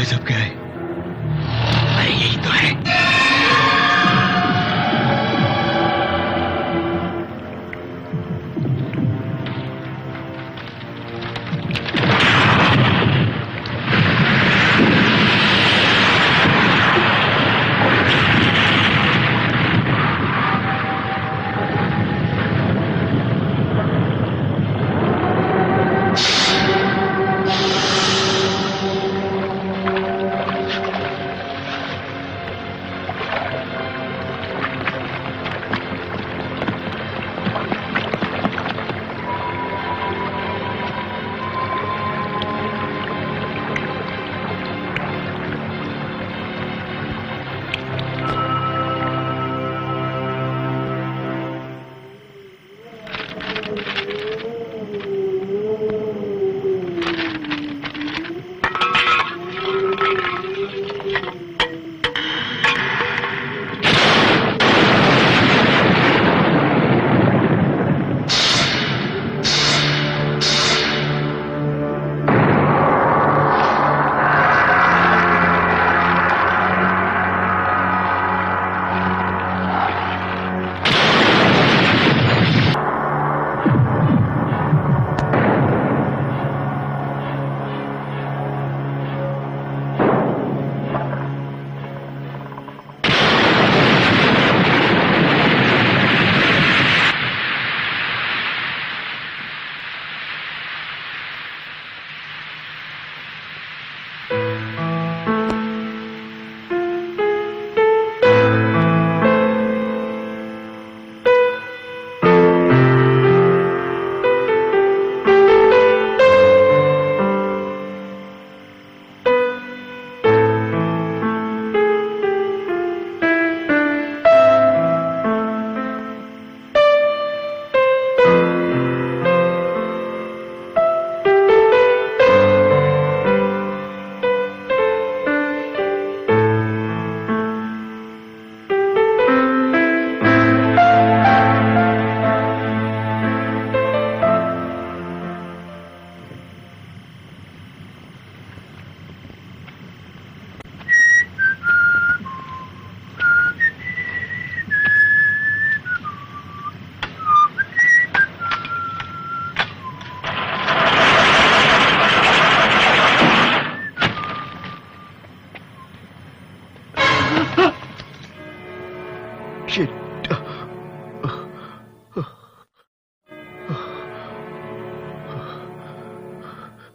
सब क्या है? अरे यही तो है।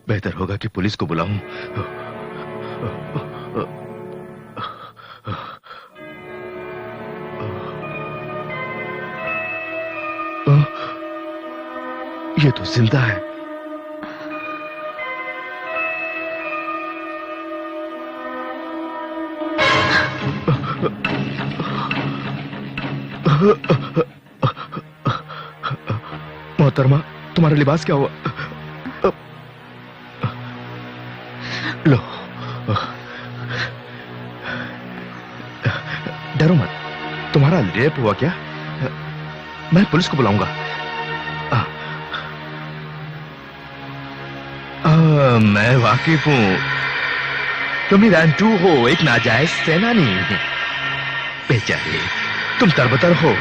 बेहतर होगा कि पुलिस को बुलाऊं। ये तो जिंदा है। मोहतरमा, तुम्हारा लिबास क्या हुआ? लो, डरो मत। तुम्हारा रेप हुआ क्या? मैं पुलिस को बुलाऊंगा। मैं वाकिफ हूं। तुम ईरान-2 हो, एक नाजायज सेनानी। बेचारे, तुम तरबतर हो,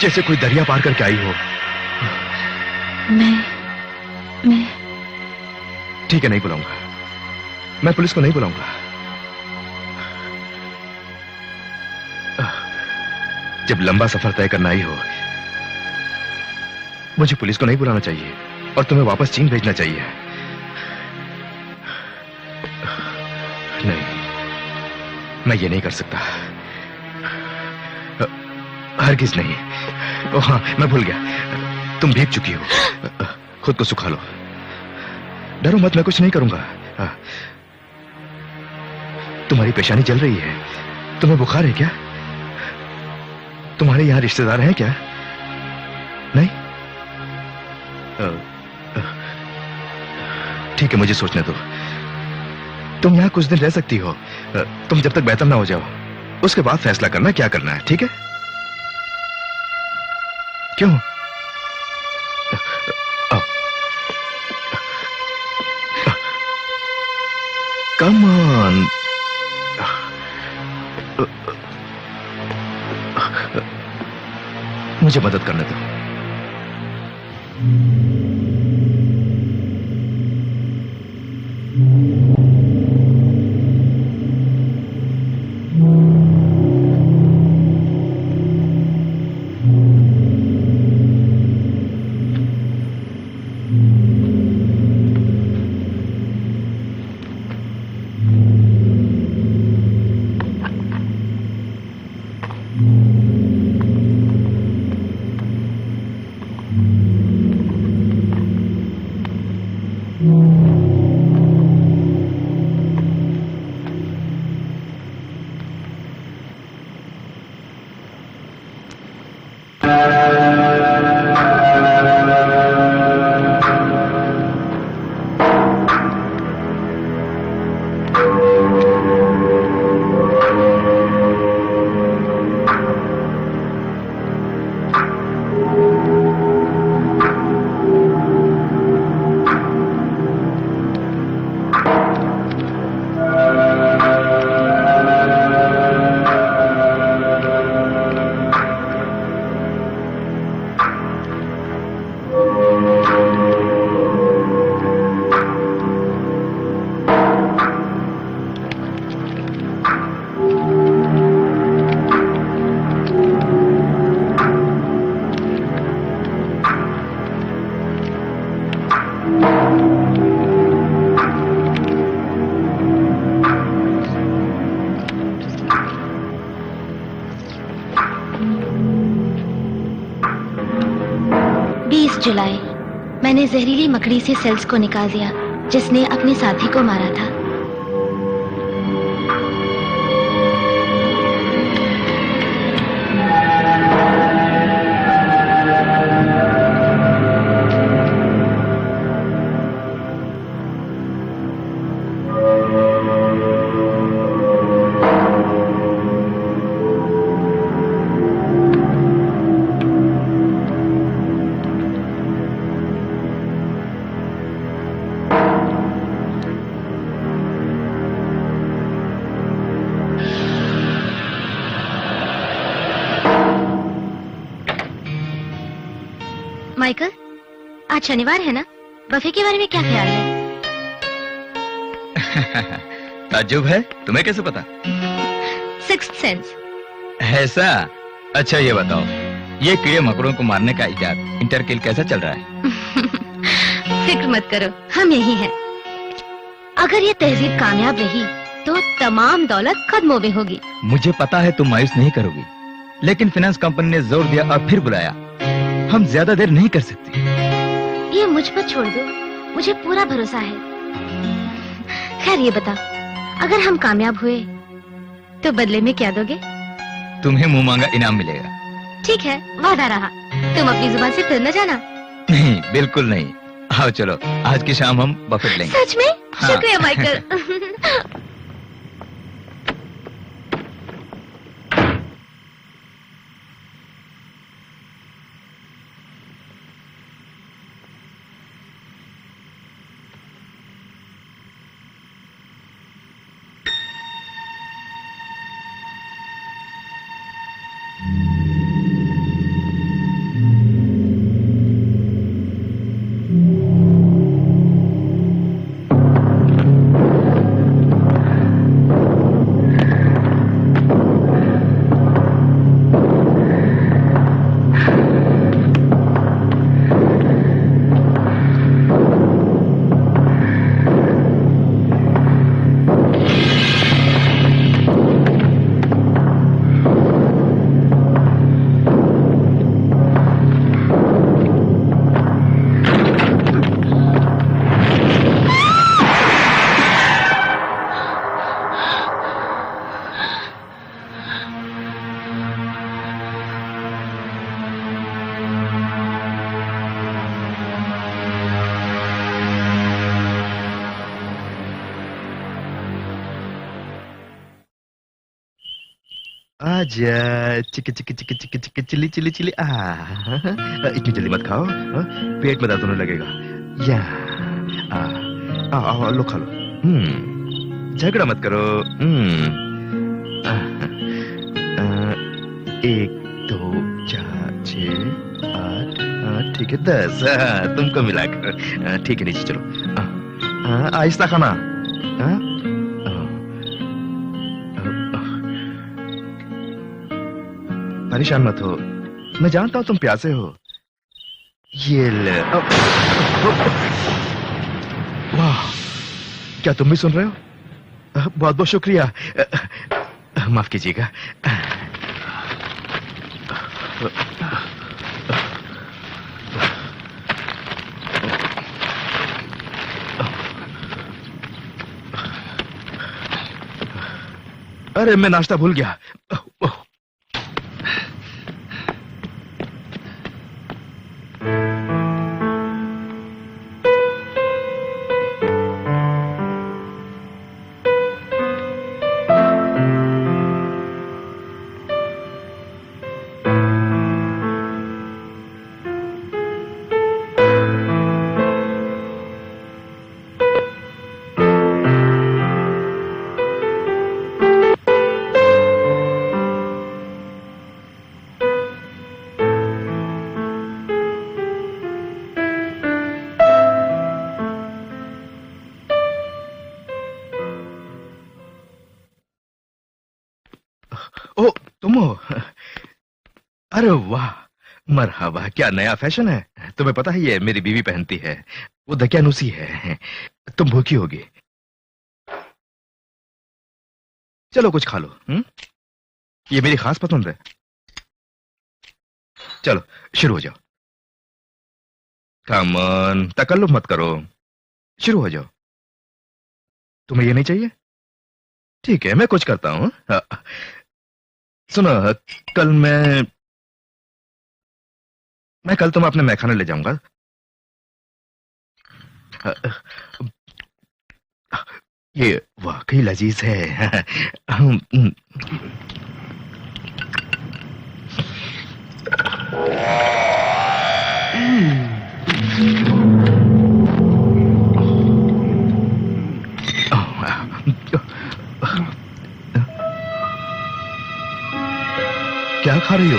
जैसे कोई दरिया पार करके आई हो। मैं ठीक है, नहीं बुलाऊंगा। मैं पुलिस को नहीं बुलाऊंगा। जब लंबा सफर तय करना ही हो, मुझे पुलिस को नहीं बुलाना चाहिए और तुम्हें वापस चीन भेजना चाहिए। नहीं, मैं ये नहीं कर सकता। हरगिज नहीं। ओह हाँ, मैं भूल गया, तुम भीग चुकी हो। खुद को सुखा लो। डरो मत, मैं कुछ नहीं करूंगा। तुम्हारी पेशानी जल रही है। तुम्हें बुखार है क्या? तुम्हारे यहां रिश्तेदार हैं क्या? नहीं? ठीक है, मुझे सोचने दो। तुम यहां कुछ दिन रह सकती हो। तुम जब तक बेहतर ना हो जाओ, उसके बाद फैसला करना क्या करना है, ठीक है? क्यों? Come on. मुझे मदद करने दो। जुलाई मैंने जहरीली मकड़ी से सेल्स को निकाल दिया जिसने अपने साथी को मारा था। माइकल, आज शनिवार है ना? बफे के बारे में क्या ख्याल है? ताज्जुब है, तुम्हें कैसे पता? Sixth sense. ऐसा? अच्छा ये बताओ, ये कीड़े मकोड़ों को मारने का इजाद इंटरकिल कैसा चल रहा है? फिक्र मत करो, हम यही हैं। अगर ये तहजीब कामयाब रही तो तमाम दौलत कदमों में होगी। मुझे पता है तुम मायूस नहीं करोगी, लेकिन फाइनेंस कंपनी ने जोर दिया और फिर बुलाया। हम ज्यादा देर नहीं कर सकते। ये मुझ पर छोड़ दो, मुझे पूरा भरोसा है। खैर ये बता, अगर हम कामयाब हुए तो बदले में क्या दोगे? तुम्हें मुंह मांगा इनाम मिलेगा। ठीक है, वादा रहा। तुम अपनी जुबान से फिर न जाना। नहीं, बिल्कुल नहीं। आओ चलो, आज की शाम हम बफेट लेंगे। सच में? हाँ। शुक्रिया माइकल। आजा चिक चिक चिक चिक चिक चिली चिली चिली। इतनी जल्दी मत खाओ, पेट में दर्द होने लगेगा। या लो खा लो। झगड़ा मत करो। 1 2 4 6 8, ठीक है 10। तुमको मिलाकर ठीक है, नीचे चलो। आहिस्ता खाना। परेशान मत हो, मैं जानता हूं तुम प्यासे हो। ये ले। वाह, क्या तुम भी सुन रहे हो? बहुत बहुत शुक्रिया। माफ कीजिएगा। अरे मैं नाश्ता भूल गया। ओ, तुम हो? अरे वाह, मरहबा, क्या नया फैशन है। तुम्हें पता है ये मेरी बीवी पहनती है, वो दकियानूसी है। तुम भूखी होगी, चलो कुछ खा लो। ये मेरी खास पसंद है। चलो शुरू हो जाओ। कम ऑन, तकल्लुफ मत करो, शुरू हो जाओ। तुम्हें ये नहीं चाहिए? ठीक है, मैं कुछ करता हूँ। सुनो, कल मैं कल तुम्हें अपने मैखाने ले जाऊंगा। ये वाकई लजीज है। क्या खा रही हो?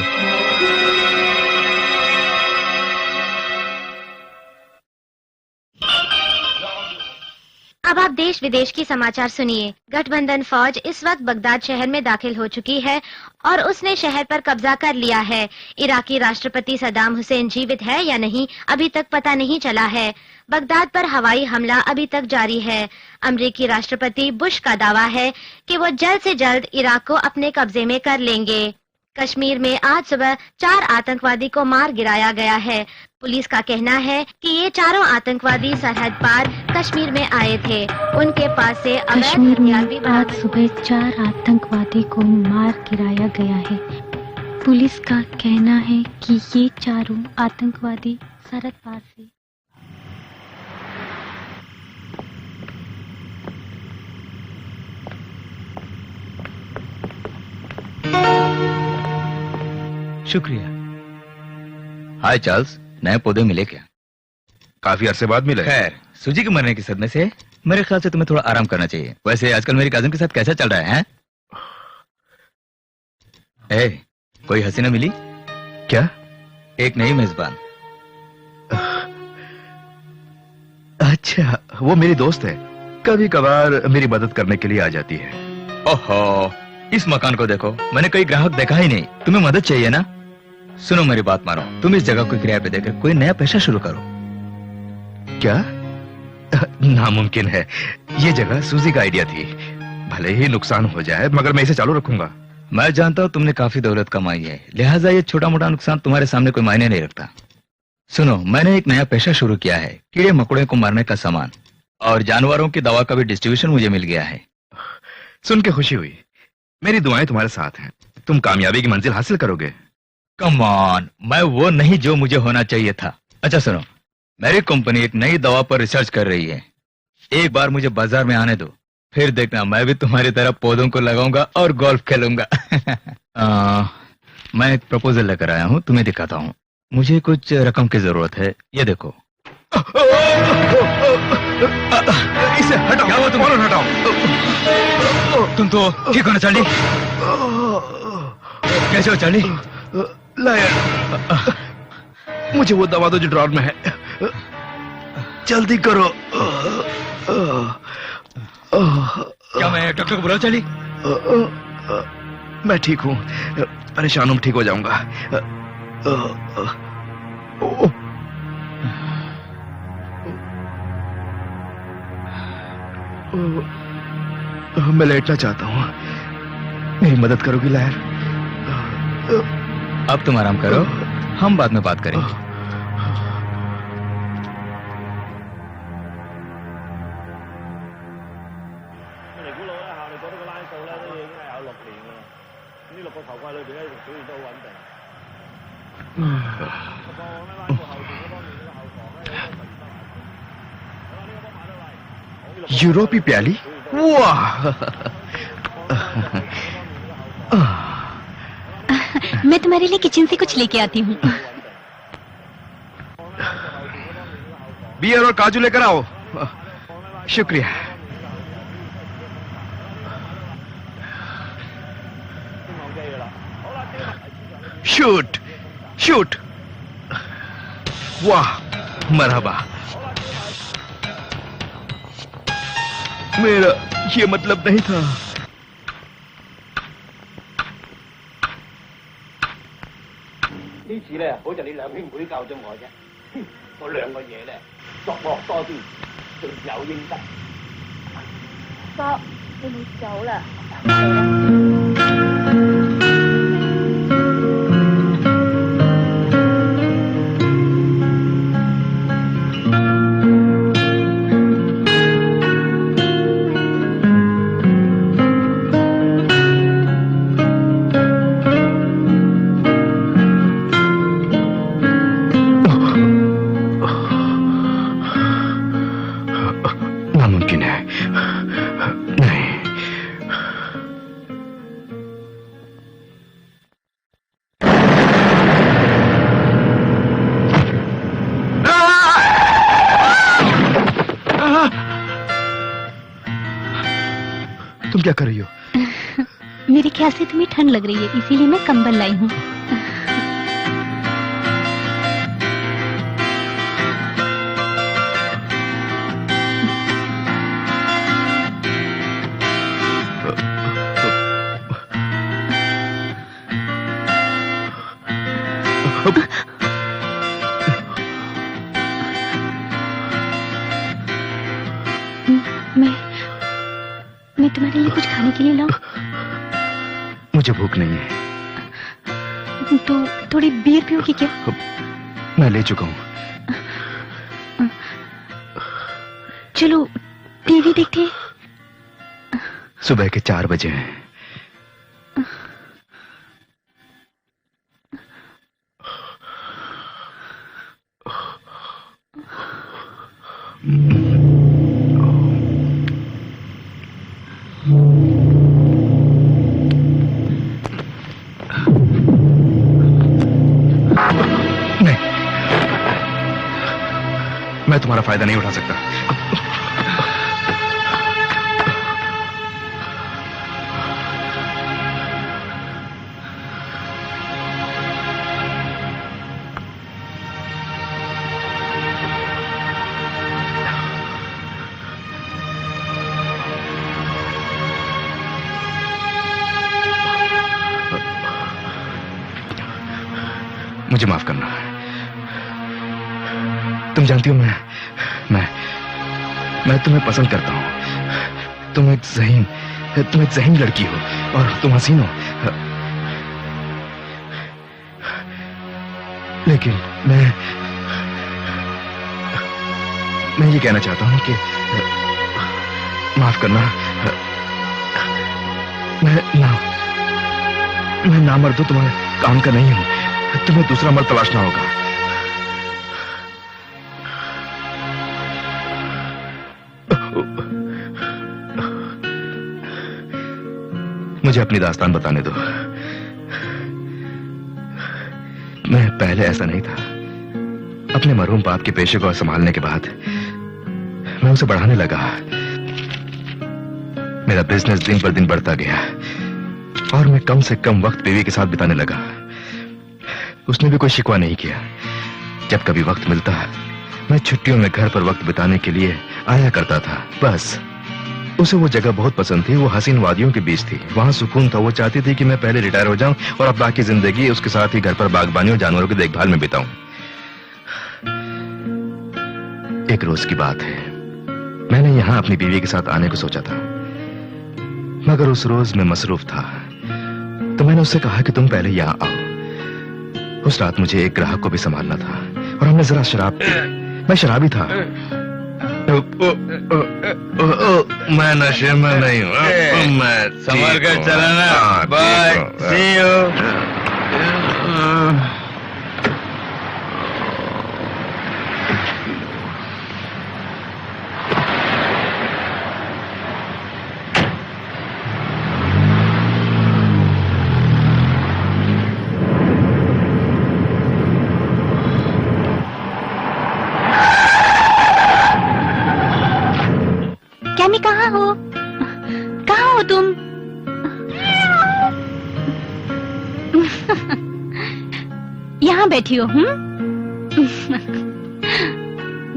अब आप देश विदेश की समाचार सुनिए। गठबंधन फौज इस वक्त बगदाद शहर में दाखिल हो चुकी है और उसने शहर पर कब्जा कर लिया है। इराकी राष्ट्रपति सद्दाम हुसैन जीवित है या नहीं अभी तक पता नहीं चला है। बगदाद पर हवाई हमला अभी तक जारी है। अमेरिकी राष्ट्रपति बुश का दावा है कि वो जल्द से जल्द इराक को अपने कब्जे में कर लेंगे। कश्मीर में आज सुबह 4 आतंकवादी को मार गिराया गया है। पुलिस का कहना है कि ये चारों आतंकवादी सरहद पार कश्मीर में आए थे। उनके पास से कश्मीर में आज सुबह 4 आतंकवादी को मार गिराया गया है। पुलिस का कहना है कि ये चारों आतंकवादी सरहद पार से। शुक्रिया। हाय चार्ल्स, नए पौधे मिले क्या? काफी अरसे बाद मिले। खैर, सूजी के मरने के सदमे से मेरे ख्याल से तुम्हें थोड़ा आराम करना चाहिए। वैसे आजकल मेरी कजिन के साथ कैसा चल रहा है? ए, कोई हसीना मिली क्या? एक नई मेजबान। अच्छा, वो मेरी दोस्त है, कभी कभार मेरी मदद करने के लिए आ जाती है। ओहो, इस मकान को देखो, मैंने कोई ग्राहक देखा ही नहीं। तुम्हें मदद चाहिए ना? सुनो मेरी बात मानो, तुम इस जगह को किराए पे देकर कोई नया पेशा शुरू करो। क्या? नामुमकिन है, ये जगह सूजी का आइडिया थी। भले ही नुकसान हो जाए मगर मैं इसे चालू रखूंगा। मैं जानता हूँ तुमने काफी दौलत कमाई है, लिहाजा ये छोटा मोटा नुकसान तुम्हारे सामने कोई मायने नहीं रखता। सुनो, मैंने एक नया पेशा शुरू किया है, कीड़े मकोड़े को मारने का सामान और जानवरों की दवा का भी डिस्ट्रीब्यूशन मुझे मिल गया है। सुन के खुशी हुई। मेरी दुआएं तुम्हारे साथ हैं, तुम कामयाबी की मंजिल हासिल करोगे। कम ऑन, मैं वो नहीं जो मुझे होना चाहिए था। अच्छा सुनो, मेरी कंपनी एक नई दवा पर रिसर्च कर रही है। एक बार मुझे बाजार में आने दो, फिर देखना मैं भी तुम्हारी तरह पौधों को लगाऊंगा और गोल्फ खेलूंगा। मैं एक प्रपोजल लेकर आया हूँ, तुम्हें दिखाता हूँ। मुझे कुछ रकम की जरूरत है, ये देखो। इसे हटाओ, क्या हुआ तुम? फौरन हटाओ। तुम तो ठीक हो ना चार्ली? कैसे हो चार्ली? लायर, मुझे वो दवा दो जो ड्रॉर में है। जल्दी करो। क्या मैं डॉक्टर को बुलाऊं चार्ली? मैं ठीक हूँ, परेशान हूँ, ठीक हो जाऊंगा। मैं लेटना चाहता हूँ, मेरी मदद करोगी लायर? अब तुम आराम करो, हम बाद में बात करेंगे। यूरोपी प्याली, वाह! मैं तुम्हारे लिए किचन से कुछ लेके आती हूँ। बियर और काजू लेकर आओ। शुक्रिया। Shoot, shoot. वाह, मरहबा। मेरा ये मतलब नहीं था। नामुमकिन है। नहीं। तुम क्या कर रही हो? मेरे ख्याल से तुम्हें ठंड लग रही है, इसीलिए मैं कंबल लाई हूँ। मैं तुम्हारे लिए कुछ खाने के लिए लाऊं? मुझे भूख नहीं है। तो थोड़ी बियर पियोगी क्या? मैं ले चुका हूँ। चलो टीवी देखते हैं। सुबह के 4 बजे हैं। मैं तुम्हारा फायदा नहीं उठा सकता। मुझे माफ करना। तुम जानती हो मैं तुम्हें पसंद करता हूं। तुम एक ज़हीन लड़की हो और तुम हसीन हो। लेकिन मैं ये कहना चाहता हूं कि माफ करना, मैं नामर्द हूं, तुम्हारे काम का नहीं हूं। तुम्हें दूसरा मर्द तलाशना होगा। मुझे अपनी दास्तान बताने दो। मैं पहले ऐसा नहीं था। अपने मरहूम बाप के पेशे को संभालने के बाद मैं उसे बढ़ाने लगा। मेरा बिजनेस दिन पर दिन बढ़ता गया और मैं कम से कम वक्त बीवी के साथ बिताने लगा। उसने भी कोई शिकवा नहीं किया। जब कभी वक्त मिलता मैं छुट्टियों में घर पर वक्त बिताने के लिए आया करता था। बस उसे वो जगह बहुत पसंद थी। वो हसीन वादियों के बीच थी, वहां सुकून था। वो चाहती थी कि मैं पहले रिटायर हो जाऊं और अब बाकी जिंदगी उसके साथ ही घर पर बागबानी और जानवरों की देखभाल में बिताऊं। एक रोज की बात है, मैंने यहां अपनी बीवी के साथ आने को सोचा था, मगर उस रोज मैं मसरूफ था। तो मैंने उससे कहा कि तुम पहले यहां आओ। उस रात मुझे एक ग्राहक को भी संभालना था और हमने जरा शराब पी। मैं शराबी था। मैं नशे में नहीं हूँ। मैं संभाल कर चलाना। Bye, C you. कैमी, कहाँ हो? कहाँ हो तुम? यहाँ बैठी हो?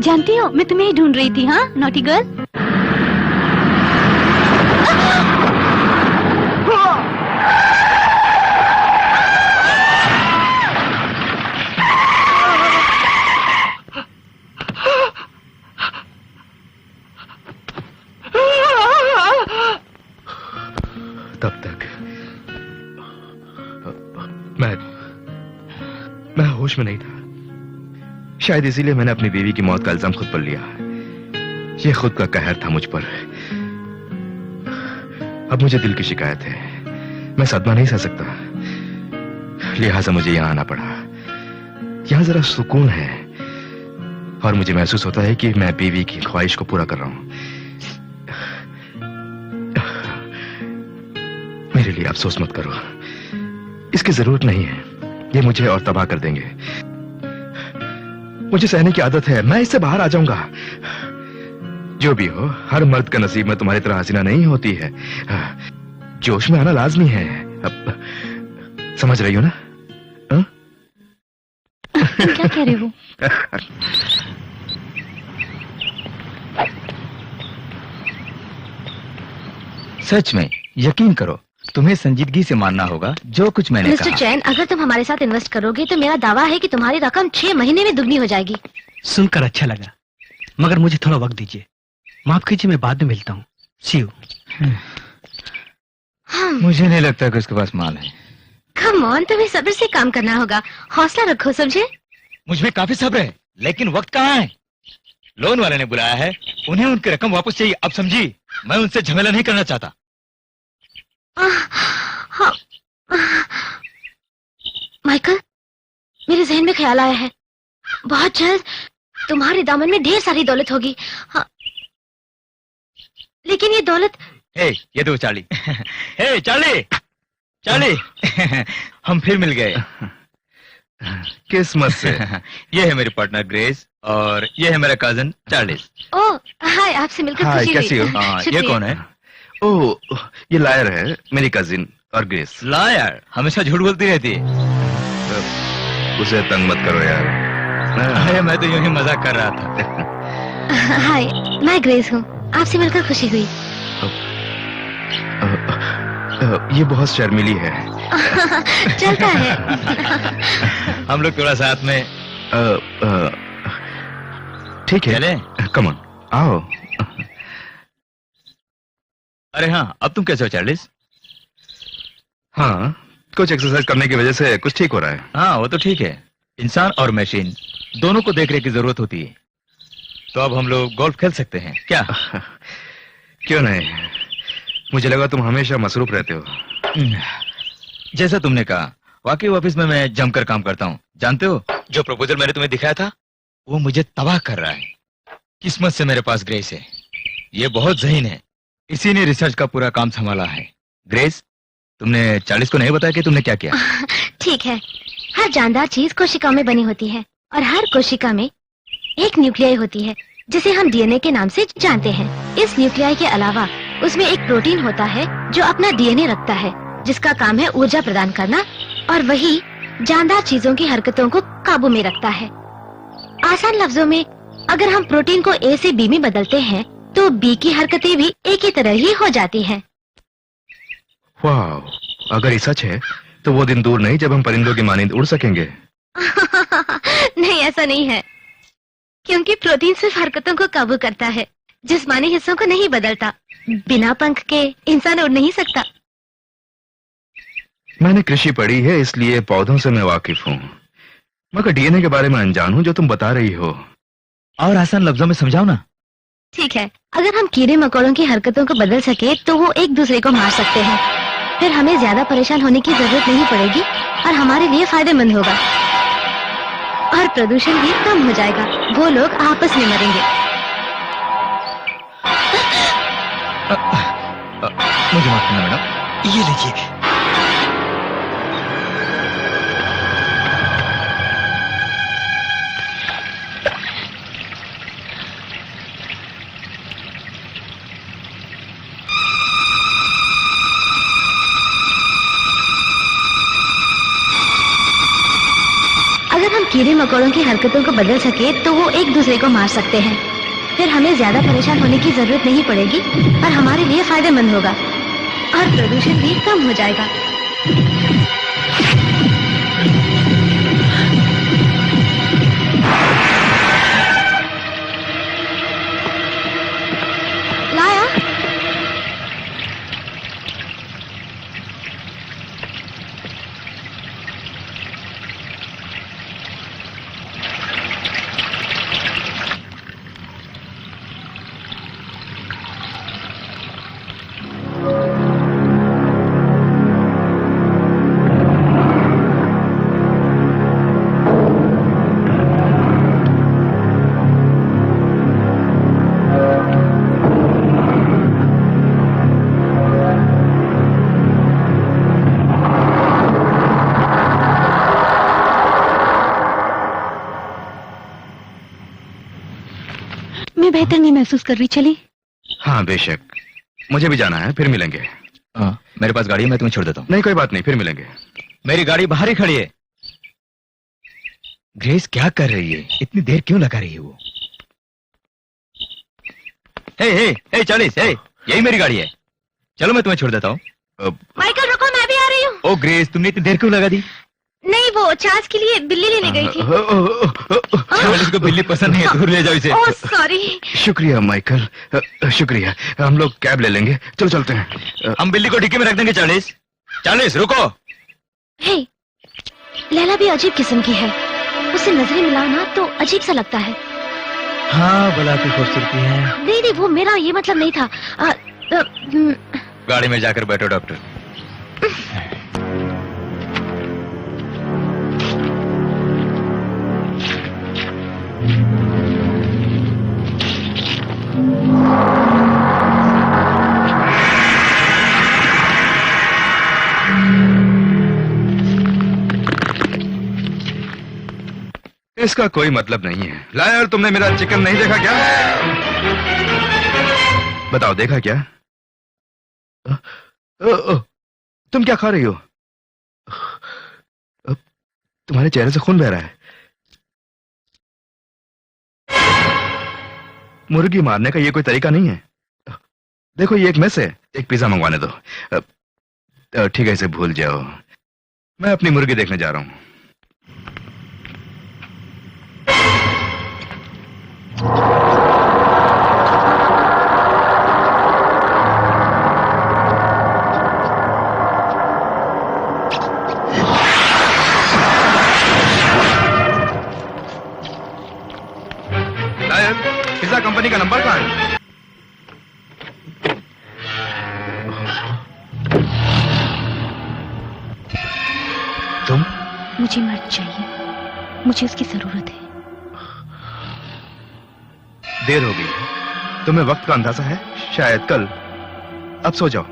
जानती हो मैं तुम्हें ही ढूंढ रही थी। हाँ, नॉटी गर्ल। तब तक मैं होश में नहीं था। शायद इसीलिए मैंने अपनी बीवी की मौत का इल्जाम खुद पर लिया। यह खुद का कहर था मुझ पर। अब मुझे दिल की शिकायत है, मैं सदमा नहीं सह सकता, लिहाजा मुझे यहां आना पड़ा। यहां जरा सुकून है और मुझे महसूस होता है कि मैं बीवी की ख्वाहिश को पूरा कर रहा हूं। मेरे लिए अफसोस मत करो, इसकी जरूरत नहीं है। ये मुझे और तबाह कर देंगे। मुझे सहने की आदत है, मैं इससे बाहर आ जाऊंगा। जो भी हो, हर मर्द का नसीब में तुम्हारी तरह हसीना नहीं होती है। जोश में आना लाजमी है। अब समझ रही हो ना? तुम क्या कह रहे हो? सच में यकीन करो, तुम्हें संजीदगी से मानना होगा जो कुछ मैंने मिस्टर कहा। चैन, अगर तुम हमारे साथ इन्वेस्ट करोगे तो मेरा दावा है कि तुम्हारी रकम 6 महीने में दुगनी हो जाएगी। सुनकर अच्छा लगा, मगर मुझे थोड़ा वक्त दीजिए। माफ कीजिए, मैं बाद में मिलता हूँ। सी यू। मुझे नहीं लगता कि उसके पास माल है। कम ऑन, तुम्हें सब्र से काम करना होगा। हौसला रखो, समझे? मुझ में काफी सब्र है, लेकिन वक्त कहाँ है? लोन वाले ने बुलाया है, उन्हें उनकी रकम वापस चाहिए। अब समझी, मैं उनसे झमेला नहीं करना चाहता। माइकल, मेरे जहन में ख्याल आया है, बहुत जल्द तुम्हारे दामन में ढेर सारी दौलत होगी। हाँ, लेकिन ये दौलत। ये दो चार्ली। Charlie, Charlie. हम फिर मिल गए। किस्मत से। ये है मेरी पार्टनर ग्रेस और ये है मेरा कजन चार्लिस। ओह हाय, आपसे मिलकर हाय, खुशी कैसी हुई। हो? ये शुक्रिया। कौन है? ओह, ये लायर है, मेरी कजिन और ग्रेस। लायर हमेशा झूठ बोलती रहती है। उसे तंग मत करो यार। अरे मैं तो यूं ही मजाक कर रहा था। हाय, मैं ग्रेस हूँ, आपसे मिलकर खुशी हुई। ये बहुत शर्मीली है। चलता है। हम लोग थोड़ा साथ में ठीक है, चले? कम ऑन, आओ। अरे हाँ, अब तुम कैसे हो चार्लिस? हाँ, कुछ एक्सरसाइज करने की वजह से कुछ ठीक हो रहा है। हाँ, वो तो ठीक है। इंसान और मशीन दोनों को देखने की जरूरत होती है। तो अब हम लोग गोल्फ खेल सकते हैं क्या? क्यों नहीं, मुझे लगा तुम हमेशा मसरूफ रहते हो। जैसा तुमने कहा, वाकई ऑफिस में मैं जमकर काम करता हूँ। जानते हो, जो प्रपोजल मैंने तुम्हें दिखाया था वो मुझे तबाह कर रहा है। किस्मत से मेरे पास ग्रेस है, ये बहुत ज़हीन है, इसी ने रिसर्च का पूरा काम संभाला है। ग्रेस, तुमने 40 को नहीं बताया कि तुमने क्या किया? ठीक है, हर जानदार चीज कोशिकाओं में बनी होती है और हर कोशिका में एक न्यूक्लियाई होती है। जिसे हम डीएनए के नाम से जानते हैं। इस न्यूक्लियाई के अलावा उसमें एक प्रोटीन होता है जो अपना डीएनए रखता है, जिसका काम है ऊर्जा प्रदान करना, और वही जानदार चीजों की हरकतों को काबू में रखता है। आसान लफ्जों में, अगर हम प्रोटीन को ए से बी में बदलते हैं तो बी की हरकतें भी ए की तरह ही हो जाती हैं। वाह, अगर ये सच है तो वो दिन दूर नहीं जब हम परिंदों की मानिंद उड़ सकेंगे। नहीं, ऐसा नहीं है, क्योंकि प्रोटीन सिर्फ हरकतों को काबू करता है, जिस्मानी हिस्सों को नहीं बदलता। बिना पंख के इंसान उड़ नहीं सकता। मैंने कृषि पढ़ी है, इसलिए पौधों से मैं वाकिफ हूँ, मगर डीएनए के बारे में अनजान हूँ जो तुम बता रही हो। और आसान लफ्जों में समझाओ ना। ठीक है, अगर हम कीड़े मकोड़ों की हरकतों को बदल सके तो वो एक दूसरे को मार सकते हैं। फिर हमें ज्यादा परेशान होने की जरूरत नहीं पड़ेगी और हमारे लिए फायदेमंद होगा, और प्रदूषण भी कम हो जाएगा। वो लोग आपस में मरेंगे। मुझे माफ करना मैडम। ये लीजिए। अगर हम कीड़े मकोड़ों की हरकतों को बदल सके तो वो एक दूसरे को मार सकते हैं। फिर हमें ज्यादा परेशान होने की जरूरत नहीं पड़ेगी और हमारे लिए फायदेमंद होगा, और प्रदूषण भी कम हो जाएगा। लाया? मैं बेहतर नहीं महसूस कर रही, चली? हाँ बेशक, मुझे भी जाना है, फिर मिलेंगे। मेरे पास गाड़ी है, मैं तुम्हें छोड़ देता हूँ। नहीं कोई बात नहीं, फिर मिलेंगे। मेरी गाड़ी बाहर ही खड़ी है। ग्रेस क्या कर रही है? इतनी देर क्यों लगा रही है वो? हे चार्लिस, हे, यही मेरी गाड़ी है। चलो मैं तुम्हें छोड़ देता हूँ। माइकल रुको, मैं भी आ रही हूँ। ओ ग्रेस, तुमने इतनी देर क्यों लगा दी? नहीं, वो चार्ल्स के लिए बिल्ली लेने गई थी। चार्लिस को बिल्ली पसंद नहीं है, दूर ले जाओ इसे। Oh sorry. शुक्रिया माइकल, शुक्रिया। हम लोग कैब ले लेंगे, चलो चलते हैं। हम बिल्ली को डिक्की में रख देंगे। चार्लिस, चार्लिस रुको। हे, लैला भी अजीब किस्म की है। उसे नजरें मिलाओ ना तो अजीब सा लगता है। हाँ, बला की खूबसूरती है। नहीं नहीं, वो मेरा ये मतलब नहीं था। गाड़ी में जाकर बैठो डॉक्टर। इसका कोई मतलब नहीं है। लायर, तुमने मेरा चिकन नहीं देखा क्या? बताओ, देखा क्या? तुम क्या खा रही हो? तुम्हारे चेहरे से खून बह रहा है। मुर्गी मारने का ये कोई तरीका नहीं है। देखो, ये एक मेस है, एक पिज्जा मंगवाने दो। ठीक है, इसे भूल जाओ। मैं अपनी मुर्गी देखने जा रहा हूं। पिज्जा कंपनी का नंबर कहाँ है? तुम? मुझे मर्द चाहिए, मुझे उसकी जरूरत है। देर हो गई है। तुम्हें वक्त का अंदाजा है? शायद कल। अब सो जाओ।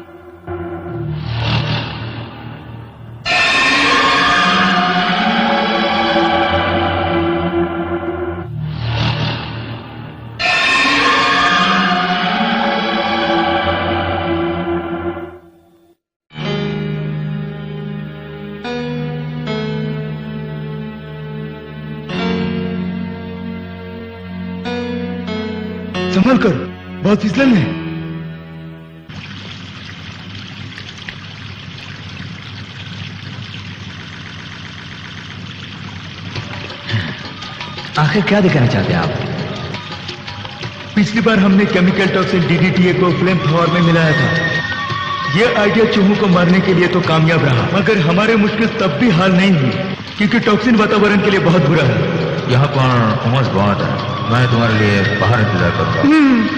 संभल कर, बहुत फिसलन है। आखिर क्या दिखाना चाहते हैं आप? पिछली बार हमने केमिकल टॉक्सिन DDTA को फ्लेम थ्रोअर में मिलाया था। ये आइडिया चूहों को मारने के लिए तो कामयाब रहा, मगर हमारे मुश्किल तब भी हाल नहीं हुई, क्योंकि टॉक्सिन वातावरण के लिए बहुत बुरा है। यहाँ पर उमस बहुत है, मैं तुम्हारे लिए बाहर इंतजार करूंगा।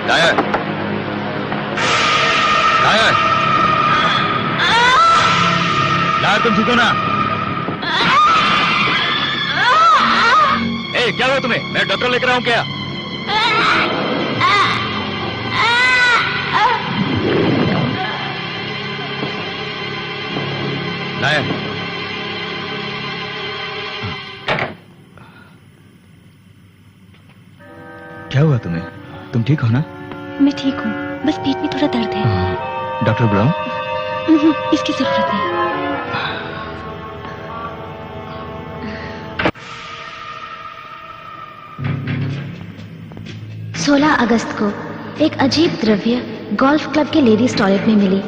लायर, लायर, लायर तुम ठीक हो ना? ए, क्या हुआ तुम्हें? मैं डॉक्टर लेकर आऊं क्या? लायर, क्या हुआ तुम्हें? तुम ठीक हो ना? मैं ठीक हूँ, बस पेट में थोड़ा दर्द है। डॉक्टर बुलाऊं? इसकी जरूरत नहीं। 16 अगस्त को एक अजीब द्रव्य गोल्फ क्लब के लेडीज टॉयलेट में मिली।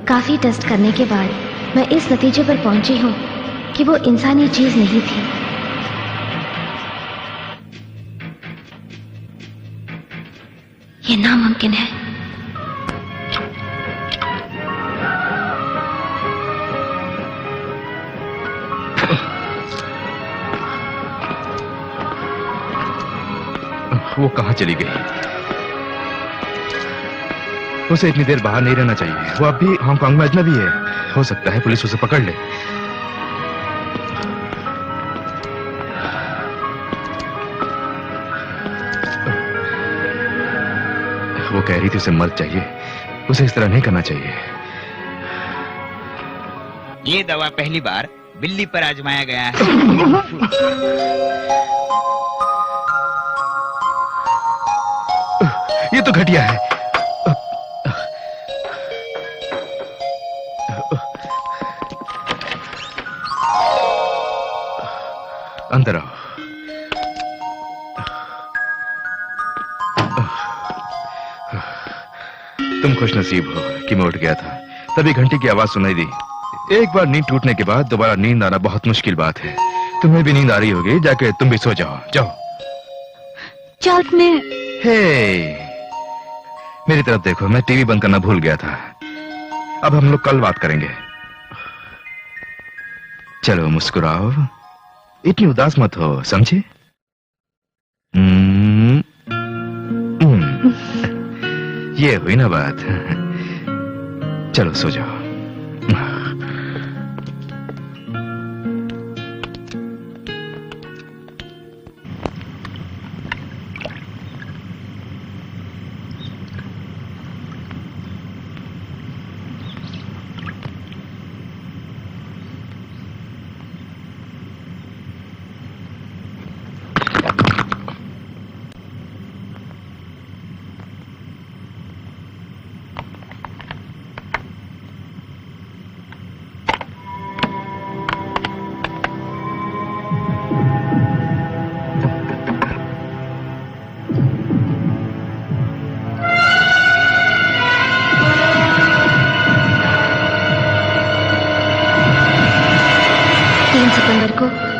काफी टेस्ट करने के बाद मैं इस नतीजे पर पहुंची हूँ कि वो इंसानी चीज नहीं थी। ये नामुमकिन है। वो कहाँ चली गई? उसे इतनी देर बाहर नहीं रहना चाहिए। वो अब भी हांगकांग में अजनबी है। हो सकता है पुलिस उसे पकड़ ले। वो कह रही थी उसे मर्द चाहिए, उसे इस तरह नहीं करना चाहिए। ये दवा पहली बार बिल्ली पर आजमाया गया है। ये तो घटिया है। अंदर आओ। तुम खुशनसीब हो कि मैं उठ गया था। तभी घंटी की आवाज सुनाई दी। एक बार नींद टूटने के बाद दोबारा नींद आना बहुत मुश्किल बात है। तुम्हें भी नींद आ रही होगी, जाके तुम भी सो जाओ। जाओ। चार्ल्स, मैं हे, मेरी तरफ देखो, मैं टीवी बंद करना भूल गया था। अब हम लोग कल बात करेंगे। चलो मुस्कुराओ, इतनी उदास मत हो, समझे? ये हुई ना बात। चलो सो जाओ।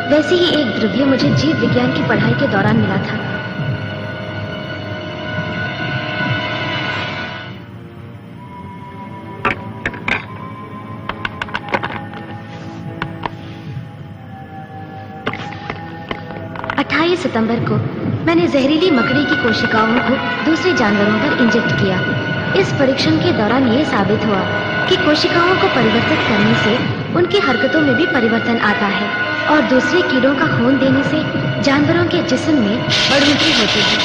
वैसे ही एक द्रव्य मुझे जीव विज्ञान की पढ़ाई के दौरान मिला था। सितंबर को मैंने जहरीली मकड़ी की कोशिकाओं को दूसरे जानवरों पर इंजेक्ट किया। इस परीक्षण के दौरान ये साबित हुआ कि कोशिकाओं को परिवर्तित करने से उनकी हरकतों में भी परिवर्तन आता है और दूसरे कीड़ों का खून देने से जानवरों के जिस्म में बढ़ोतरी होती है।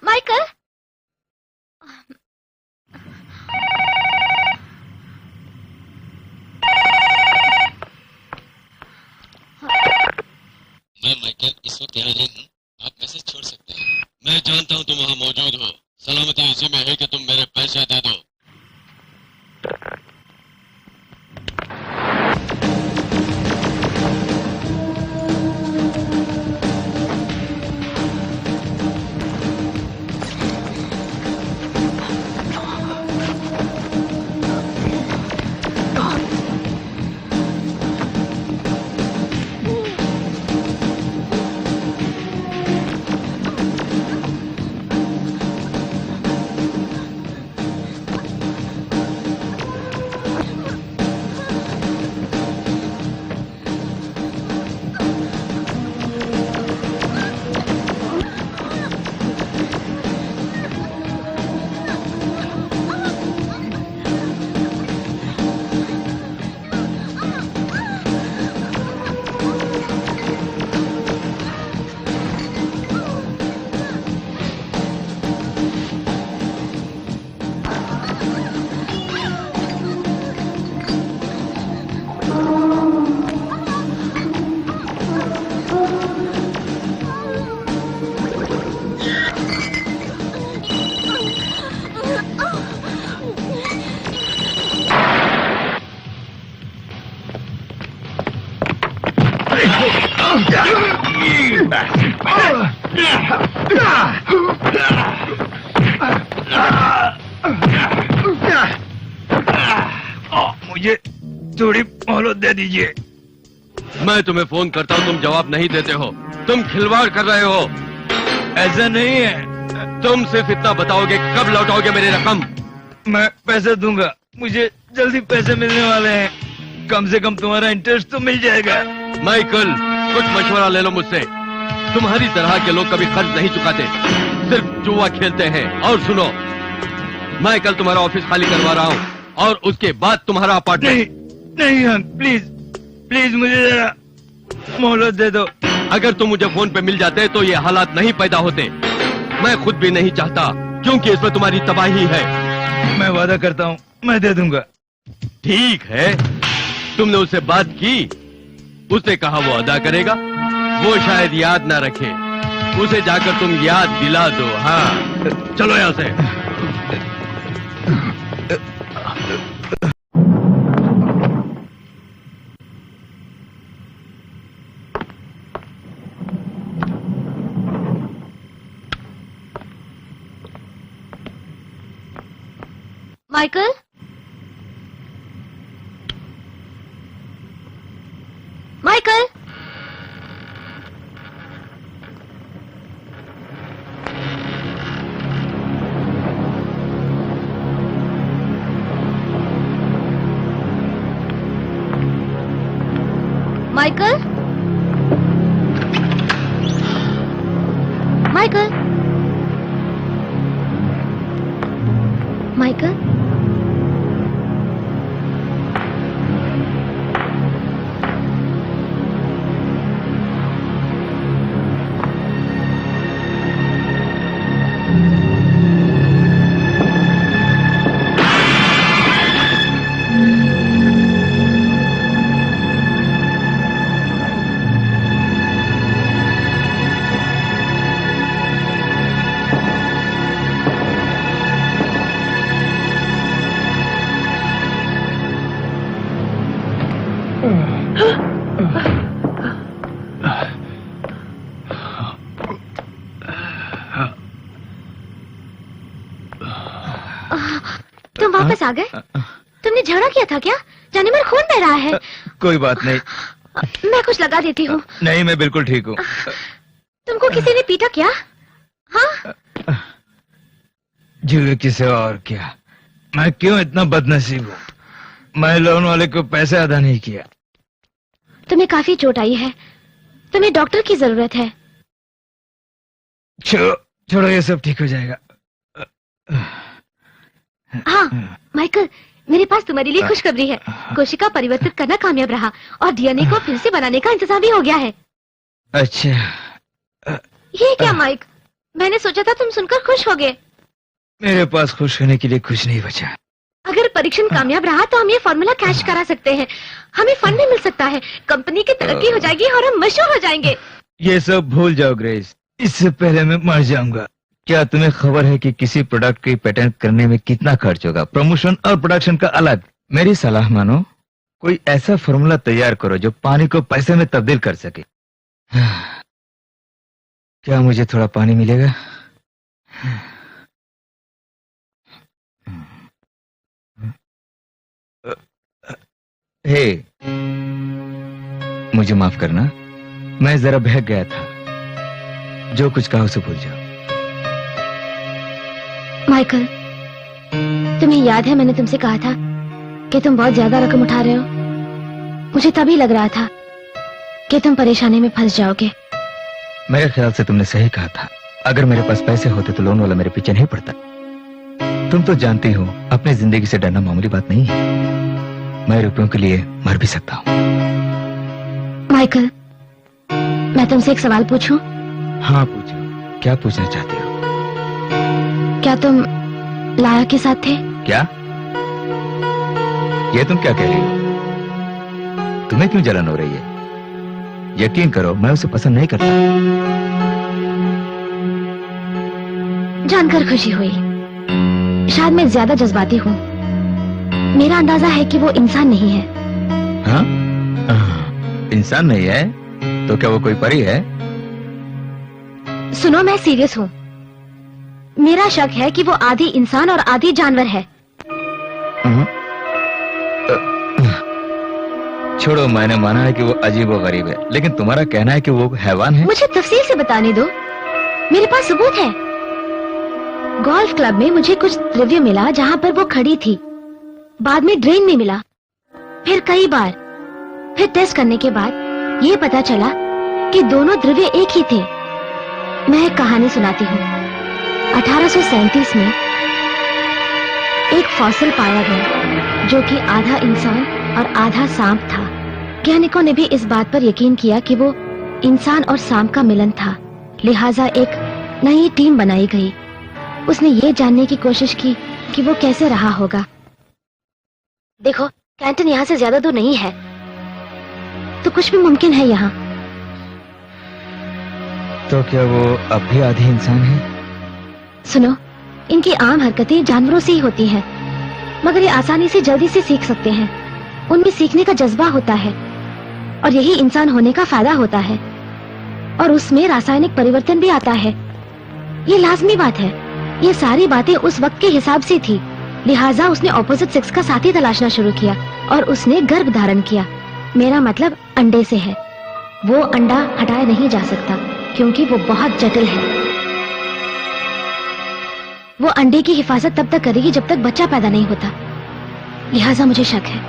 माइकल, मैं माइकल इस वक्त यहाँ नहीं हूँ। आप मैसेज छोड़ सकते हैं। मैं जानता हूँ तुम वहाँ मौजूद हो। सलामती इसी में है कि तुम मेरे पैसे दे दो। मुझे थोड़ी मोहलत दे दीजिए। मैं तुम्हें फोन करता हूँ, तुम जवाब नहीं देते हो। तुम खिलवाड़ कर रहे हो। ऐसा नहीं है। तुम सिर्फ इतना बताओगे कब लौटाओगे मेरी रकम। मैं पैसे दूंगा, मुझे जल्दी पैसे मिलने वाले हैं। कम से कम तुम्हारा इंटरेस्ट तो मिल जाएगा। माइकल, कुछ मशवरा ले लो मुझसे। तुम्हारी तरह के लोग कभी कर्ज नहीं चुकाते, सिर्फ जुआ खेलते हैं। और सुनो, मैं कल तुम्हारा ऑफिस खाली करवा रहा हूँ और उसके बाद तुम्हारा अपार्टमेंट। नहीं अंक, प्लीज प्लीज मुझे जरा मोहलत दे दो। अगर तुम मुझे फोन पे मिल जाते तो ये हालात नहीं पैदा होते। मैं खुद भी नहीं चाहता, क्योंकि इसमें तुम्हारी तबाही है। मैं वादा करता हूँ, मैं दे दूंगा। ठीक है, तुमने उससे बात की, उसने कहा वो अदा करेगा। वो शायद याद ना रखे, उसे जाकर तुम याद दिला दो। हाँ, चलो यहाँ से। Michael, Michael, Michael, Michael, Michael, तुम वापस आ गए? तुमने झगड़ा किया था क्या? जाने मन खून बह रहा है। कोई बात नहीं, मैं कुछ लगा देती हूँ। नहीं मैं बिल्कुल ठीक हूँ। तुमको किसी ने पीटा क्या? हाँ? जी किसे और क्या, मैं क्यों इतना बदनसीब हूँ? मैं लोन वाले को पैसे अदा नहीं किया। तुम्हें काफी चोट आई है, तुम्हें डॉक्टर की जरूरत है। छोड़ो, ये सब ठीक हो जाएगा। हाँ माइकल, मेरे पास तुम्हारे लिए खुशखबरी है। कोशिका परिवर्तित करना कामयाब रहा और डीएनए को फिर से बनाने का इंतजाम भी हो गया है। अच्छा, ये क्या माइक, मैंने सोचा था तुम सुनकर खुश हो गए। मेरे पास खुश होने के लिए कुछ नहीं बचा। अगर परीक्षण कामयाब रहा तो हम ये फॉर्मूला कैश करा सकते हैं। हमें फंड भी मिल सकता है, कंपनी की तरक्की हो जाएगी और हम मशहूर हो जाएंगे। ये सब भूल जाओ ग्रेस, इससे पहले मैं मर जाऊंगा। क्या तुम्हें खबर है कि किसी प्रोडक्ट की पेटेंट करने में कितना खर्च होगा? प्रमोशन और प्रोडक्शन का अलग। मेरी सलाह मानो, कोई ऐसा फॉर्मूला तैयार करो जो पानी को पैसे में तब्दील कर सके। क्या मुझे थोड़ा पानी मिलेगा? हे, मुझे माफ करना, मैं जरा बहक गया था। जो कुछ कहा उसे भूल जाओ। माइकल, तुम्हें याद है मैंने तुमसे कहा था कि तुम बहुत ज्यादा रकम उठा रहे हो? मुझे तभी लग रहा था कि तुम परेशानी में फंस जाओगे। मेरे ख्याल से तुमने सही कहा था। अगर मेरे पास पैसे होते तो लोन वाला मेरे पीछे नहीं पड़ता। तुम तो जानती हो, अपनी जिंदगी से डरना मामूली बात नहीं है। मैं रुपयों के लिए मर भी सकता हूँ। माइकल, मैं तुमसे एक सवाल पूछूं? हाँ पूछो, क्या पूछना चाहते हो? क्या तुम लाया के साथ थे? क्या? ये तुम क्या कह रही हो? तुम्हें क्यों जलन हो रही है? यकीन करो, मैं उसे पसंद नहीं करता। जानकर खुशी हुई। शायद मैं ज्यादा जज्बाती हूँ। मेरा अंदाजा है कि वो इंसान नहीं है। हाँ? इंसान नहीं है तो क्या वो कोई परी है? सुनो, मैं सीरियस हूँ। मेरा शक है कि वो आधी इंसान और आधी जानवर है। छोड़ो, मैंने माना है कि वो अजीब व गरीब है, लेकिन तुम्हारा कहना है कि वो हैवान है। मुझे तफसील से बताने दो, मेरे पास सबूत है। गोल्फ क्लब में मुझे कुछ द्रव्य मिला जहाँ पर वो खड़ी थी। बाद में ड्रेन में मिला, फिर कई बार, फिर टेस्ट करने के बाद ये पता चला कि दोनों द्रव्य एक ही थे। मैं एक कहानी सुनाती हूँ। 1837 में एक फॉसिल पाया गया जो कि आधा इंसान और आधा सांप था। वैज्ञानिकों ने भी इस बात पर यकीन किया कि वो इंसान और सांप का मिलन था। लिहाजा एक नई टीम बनाई गई। उसने ये जानने की कोशिश की कि वो कैसे रहा होगा। देखो, कैंटन यहाँ से ज्यादा दूर नहीं है, तो कुछ भी मुमकिन है यहाँ। तो क्या वो अब भी आधे इंसान है? सुनो, इनकी आम हरकतें जानवरों से ही होती हैं, मगर ये आसानी से जल्दी से सीख सकते हैं। उनमें सीखने का जज्बा होता है और यही इंसान होने का फायदा होता है। और उसमें रासायनिक परिवर्तन भी आता है। ये लाजमी बात है। ये सारी बातें उस वक्त के हिसाब से थी। लिहाजा उसने ऑपोजिट सेक्स का साथी तलाशना शुरू किया और उसने गर्भ धारण किया। मेरा मतलब अंडे से है। वो अंडा हटाया नहीं जा सकता क्योंकि वो बहुत जटिल है। वो अंडे की हिफाजत तब तक करेगी जब तक बच्चा पैदा नहीं होता। लिहाजा मुझे शक है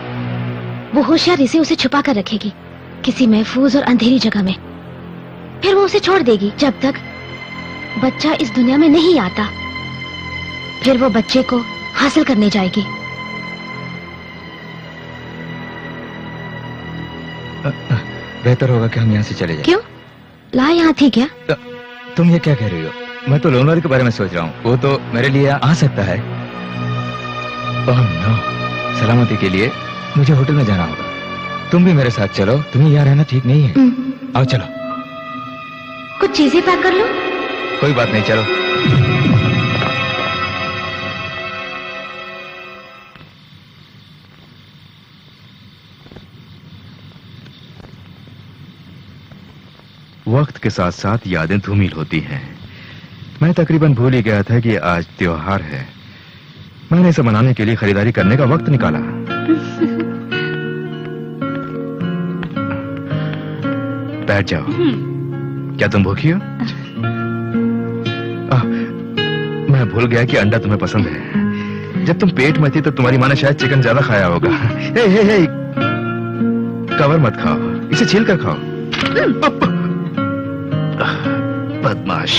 वो होशियारी से उसे छुपा कर रखेगी किसी महफूज और अंधेरी जगह में। फिर वो उसे छोड़ देगी जब तक बच्चा इस दुनिया में नहीं आता। फिर वो बच्चे को हासिल करने जाएगी। बेहतर होगा कि हम यहाँ से चले जाएं। क्यों? ला यहाँ थी क्या? तुम ये क्या कह रही हो? मैं तो लोनावली के बारे में सोच रहा हूँ। वो तो मेरे लिए आ सकता है। ओह नो, सलामती के लिए मुझे होटल में जाना होगा। तुम भी मेरे साथ चलो। तुम्हें यहाँ रहना ठीक नहीं है। आओ चलो। कुछ चीजें पैक कर लो। कोई बात नहीं, चलो। वक्त के साथ साथ यादें धूमिल होती हैं। मैं तकरीबन भूल ही गया था कि आज त्योहार है। मैंने इसे मनाने के लिए खरीदारी करने का वक्त निकाला। बैठ जाओ। क्या तुम भूखी हो? मैं भूल गया कि अंडा तुम्हें पसंद है। जब तुम पेट में थी तो तुम्हारी माँ ने शायद चिकन ज्यादा खाया होगा। हे हे हे, कवर मत खाओ, इसे छील कर खाओ। बदमाश।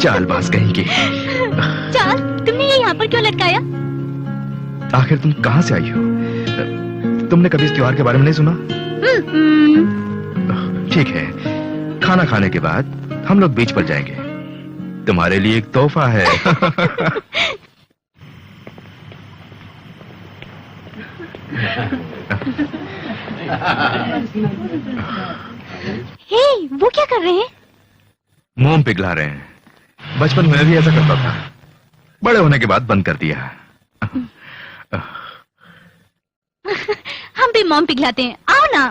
चालबाज कहेंगे। चाल, तुमने ये यहाँ पर क्यों लटकाया? आखिर तुम कहाँ से आई हो? तुमने कभी इस त्योहार के बारे में नहीं सुना? ठीक है, खाना खाने के बाद हम लोग बीच पर जाएंगे। तुम्हारे लिए एक तोहफा है। हे, वो क्या कर रहे हैं? मोम पिघला रहे हैं। बचपन में भी ऐसा करता था, बड़े होने के बाद बंद कर दिया। हम भी मोम पिघलाते हैं, आओ ना।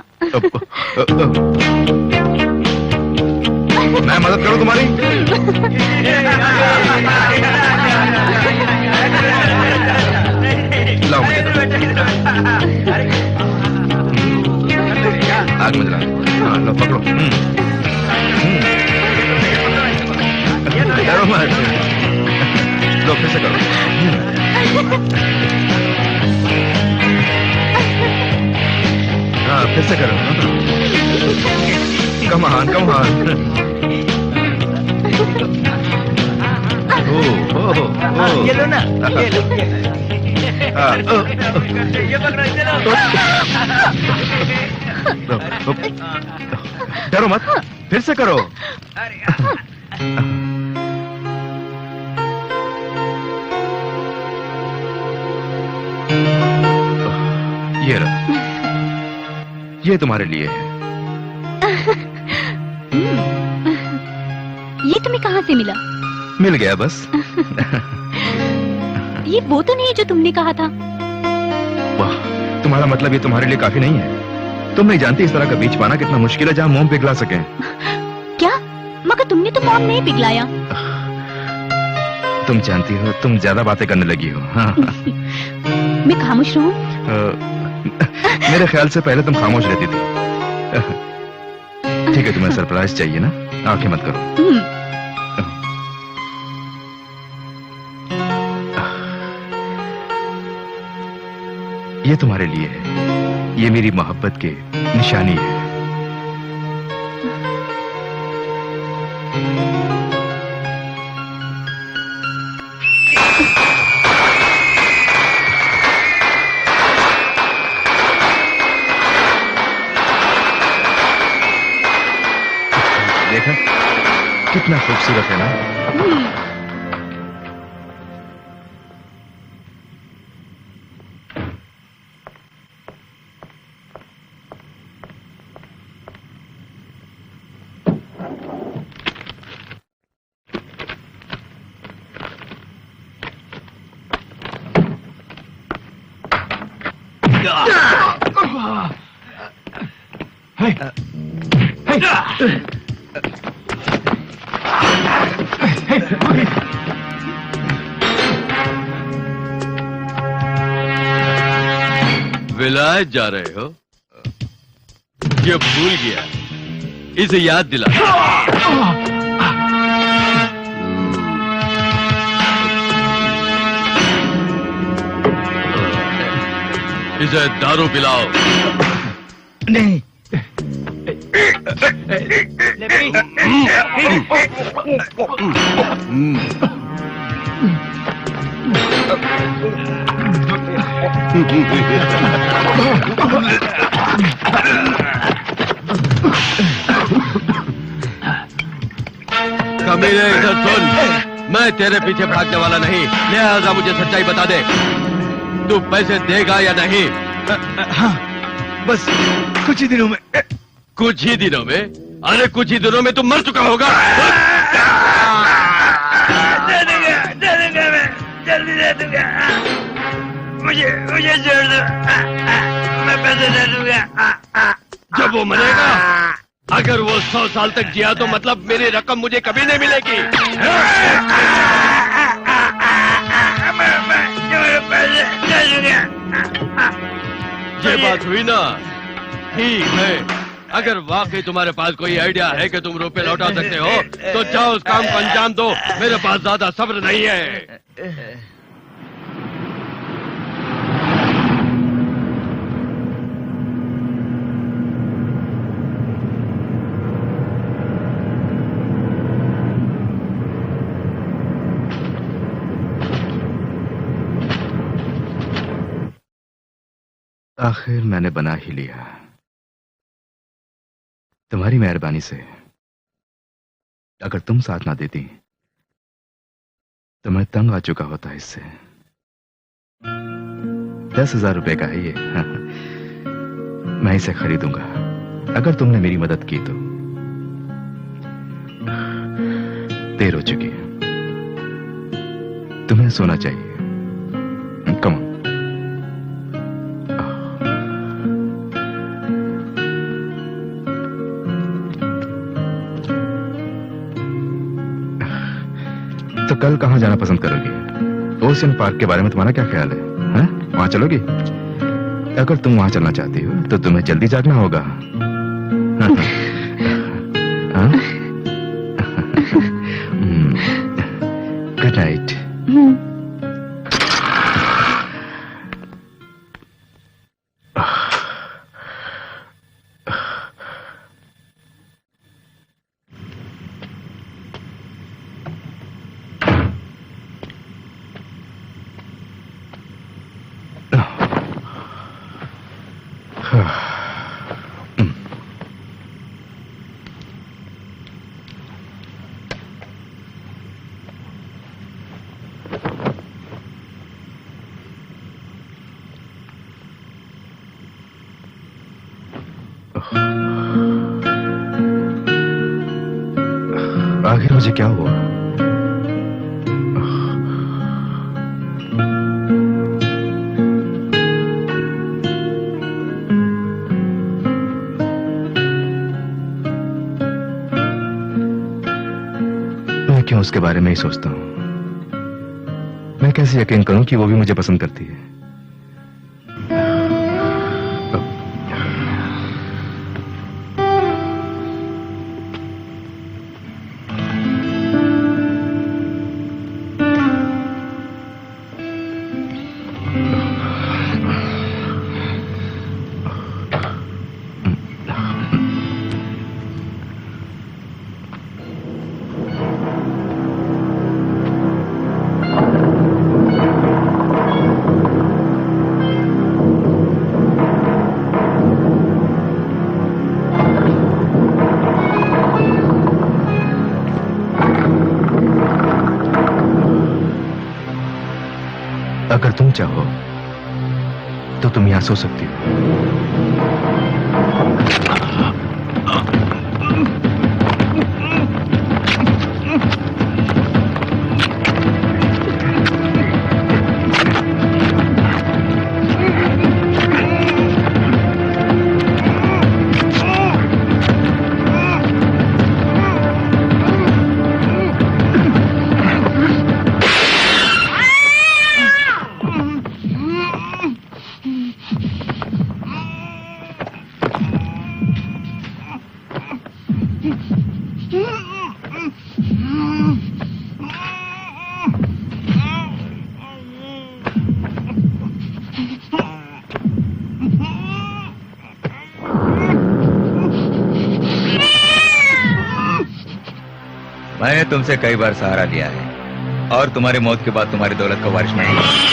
मैं मदद करूं तुम्हारी? लाओ मुझे दो। आग में जला। हाँ, लो पकड़ो। डरो मत। लो फिर से करो। हाँ, फिर से करो। कमान कमान। ये लो ना, ये लो। ये पकड़ो, डरो मत, फिर से करो। ये लो, ये तुम्हारे लिए है। ये तुम्हें कहाँ से मिला? मिल गया बस। ये वो तो नहीं है जो तुमने कहा था। वाह, तुम्हारा मतलब ये तुम्हारे लिए काफी नहीं है? तुम नहीं जानती इस तरह का बीच पाना कितना मुश्किल है जहाँ मोम पिघला सके। क्या? मगर तुमने तो मोम नहीं पिघलाया। तुम जानती हो, तुम ज्यादा बातें करने लगी हो। हाँ। मैं खामोश रहूं? मेरे ख्याल से पहले तुम खामोश रहती थी। ठीक है, तुम्हें सरप्राइज चाहिए ना? आंखें मत करो। ये तुम्हारे लिए है। ये मेरी मोहब्बत की निशानी है। देखा कितना खूबसूरत है ना। विलायत जा रहे हो? ये भूल गया, इसे याद दिला। इसे दारू पिलाओ। नहीं, कमीने इधर सुन, मैं तेरे पीछे भागने वाला नहीं, लिहाजा मुझे सच्चाई बता दे, तू पैसे देगा या नहीं? हाँ, बस कुछ ही दिनों में। कुछ ही दिनों में? अरे कुछ ही दिनों में तू मर चुका होगा। दे दूंगा मैं, जल्दी दे दूंगा। मुझे छोड़ दो, मैं पैसे दे दूंगा। जब वो मरेगा, अगर वो 100 साल तक जिया तो मतलब मेरी रकम मुझे कभी नहीं मिलेगी। मैं पैसे दे दूंगा। ये बात हुई ना? ठीक है, अगर वाकई तुम्हारे पास कोई आइडिया है कि तुम रुपए लौटा सकते हो तो जाओ उस काम को अंजाम दो। मेरे पास ज्यादा सब्र नहीं है। आखिर मैंने बना ही लिया, तुम्हारी मेहरबानी से। अगर तुम साथ ना देती तो मैं तंग आ चुका होता इससे। 10,000 रुपए का है ये। मैं इसे खरीदूंगा अगर तुमने मेरी मदद की तो। देर हो चुकी है, तुम्हें सोना चाहिए। Come on. तो कल कहाँ जाना पसंद करोगी? ओशियन पार्क के बारे में तुम्हारा क्या ख्याल है? हैं? वहां चलोगी? अगर तुम वहां चलना चाहती हो तो तुम्हें जल्दी जागना होगा। Good night. आखिर मुझे क्या हुआ? मैं क्यों उसके बारे में ही सोचता हूं? मैं कैसे यकीन करूं कि वो भी मुझे पसंद करती है? तुम चाहो तो तुम यहां सो सकती हो। मैंने तुमसे कई बार सहारा लिया है और तुम्हारी मौत के बाद तुम्हारी दौलत का वारिश नहीं।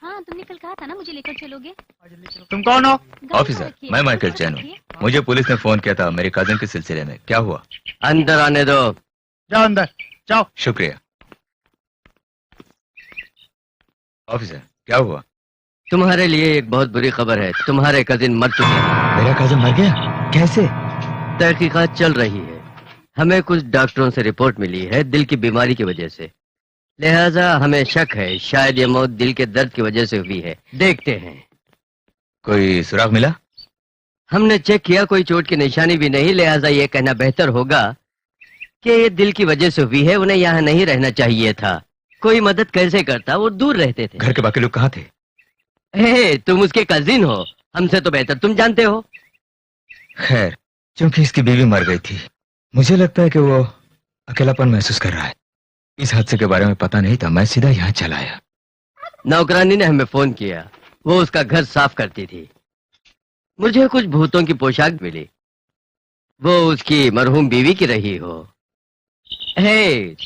हाँ, तुमने कल कहा था ना मुझे लेकर चलोगे। तुम कौन हो? ऑफिसर, मैं माइकल चैन हूँ। मुझे पुलिस ने फोन किया था मेरे कजिन के सिलसिले में। क्या हुआ? अंदर आने दो। जाओ अंदर जाओ। शुक्रिया। ऑफिसर, क्या हुआ? तुम्हारे लिए एक बहुत बुरी खबर है। तुम्हारे कजिन मर चुके हैं। मेरा कजिन मर गया? कैसे? तहकीकात चल रही है। हमें कुछ डॉक्टरों से रिपोर्ट मिली है दिल की बीमारी की वजह से। लिहाजा हमें शक है शायद ये मौत दिल के दर्द की वजह से हुई है। देखते हैं। कोई सुराग मिला? हमने चेक किया, कोई चोट की निशानी भी नहीं। लिहाजा ये कहना बेहतर होगा कि ये दिल की वजह से हुई है। उन्हें यहाँ नहीं रहना चाहिए था। कोई मदद कैसे करता, वो दूर रहते थे। घर के बाकी लोग कहाँ थे? तुम उसके कजिन हो, हमसे तो बेहतर तुम जानते हो। खैर, क्योंकि इसकी बीवी मर गई थी, मुझे लगता है कि वो अकेलापन महसूस कर रहा है। इस हादसे के बारे में पता नहीं था, मैं सीधा यहाँ चला आया। नौकरानी ने हमें फोन किया, वो उसका घर साफ करती थी। मुझे कुछ भूतों की पोशाक मिली। वो उसकी मरहूम बीवी की रही हो।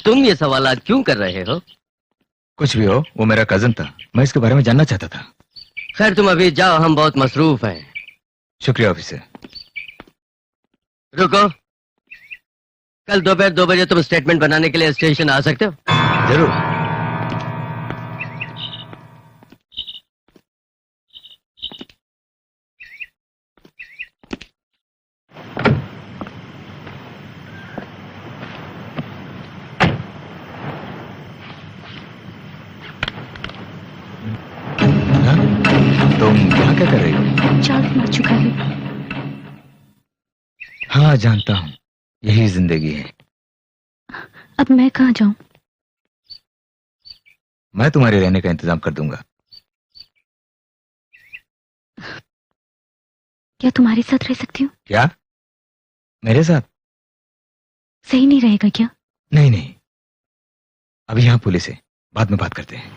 तुम ये सवालात क्यों कर रहे हो? कुछ भी हो, वो मेरा कजिन था। मैं इसके बारे में जानना चाहता था। खैर तुम अभी जाओ, हम बहुत मसरूफ हैं। शुक्रिया ऑफिसर। रुको, कल दोपहर 2 बजे तुम स्टेटमेंट बनाने के लिए स्टेशन आ सकते हो? जरूर। तुम यहाँ क्या कर रही हो? चार्ल्स मर चुका है। हाँ जानता हूँ, यही जिंदगी है। अब मैं कहाँ जाऊँ? मैं तुम्हारे रहने का इंतजाम कर दूंगा। क्या तुम्हारे साथ रह सकती हूँ? क्या? मेरे साथ? सही नहीं रहेगा क्या? नहीं नहीं, अभी यहाँ पुलिस है, बाद में बात करते हैं।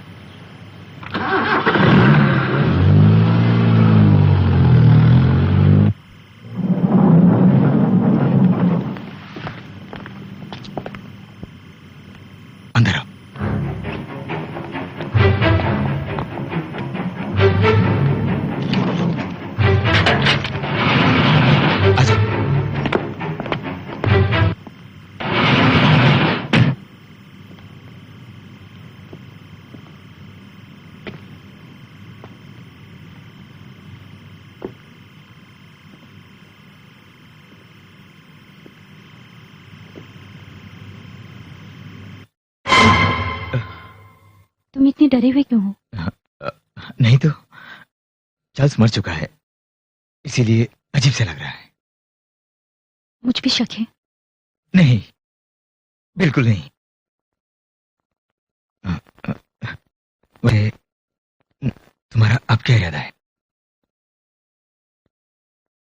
अंदर आओ। आ जाओ। तुम इतने डरे हुए क्यों हो? नहीं तो चार्ल्स मर चुका है, इसीलिए अजीब से लग रहा है। मुझ पे शक है? नहीं, बिल्कुल नहीं। वैसे तुम्हारा अब क्या इरादा है?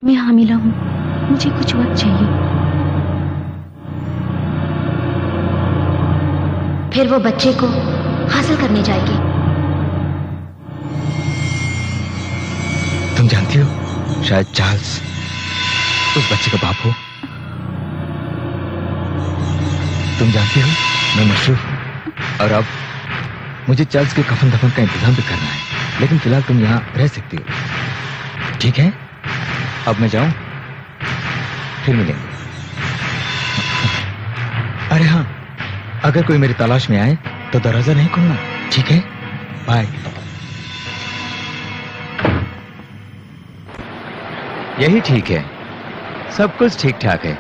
मैं हामिला हूँ, मुझे कुछ वक्त चाहिए। फिर वो बच्चे को हासिल करने जाएगी। तुम जानती हो, शायद चार्ल्स उस बच्चे का बाप हो। तुम जानती हो, मैं मशरूफ हूं और अब मुझे चार्ल्स के कफन दफन का इंतजाम भी करना है, लेकिन फिलहाल तुम यहाँ रह सकती हो, ठीक है? अब मैं जाऊं, फिर मिलेंगे। अरे हाँ, अगर कोई मेरी तलाश में आए तो दरवाजा नहीं खोलना, ठीक है? बाय। यही ठीक है, सब कुछ ठीक ठाक है।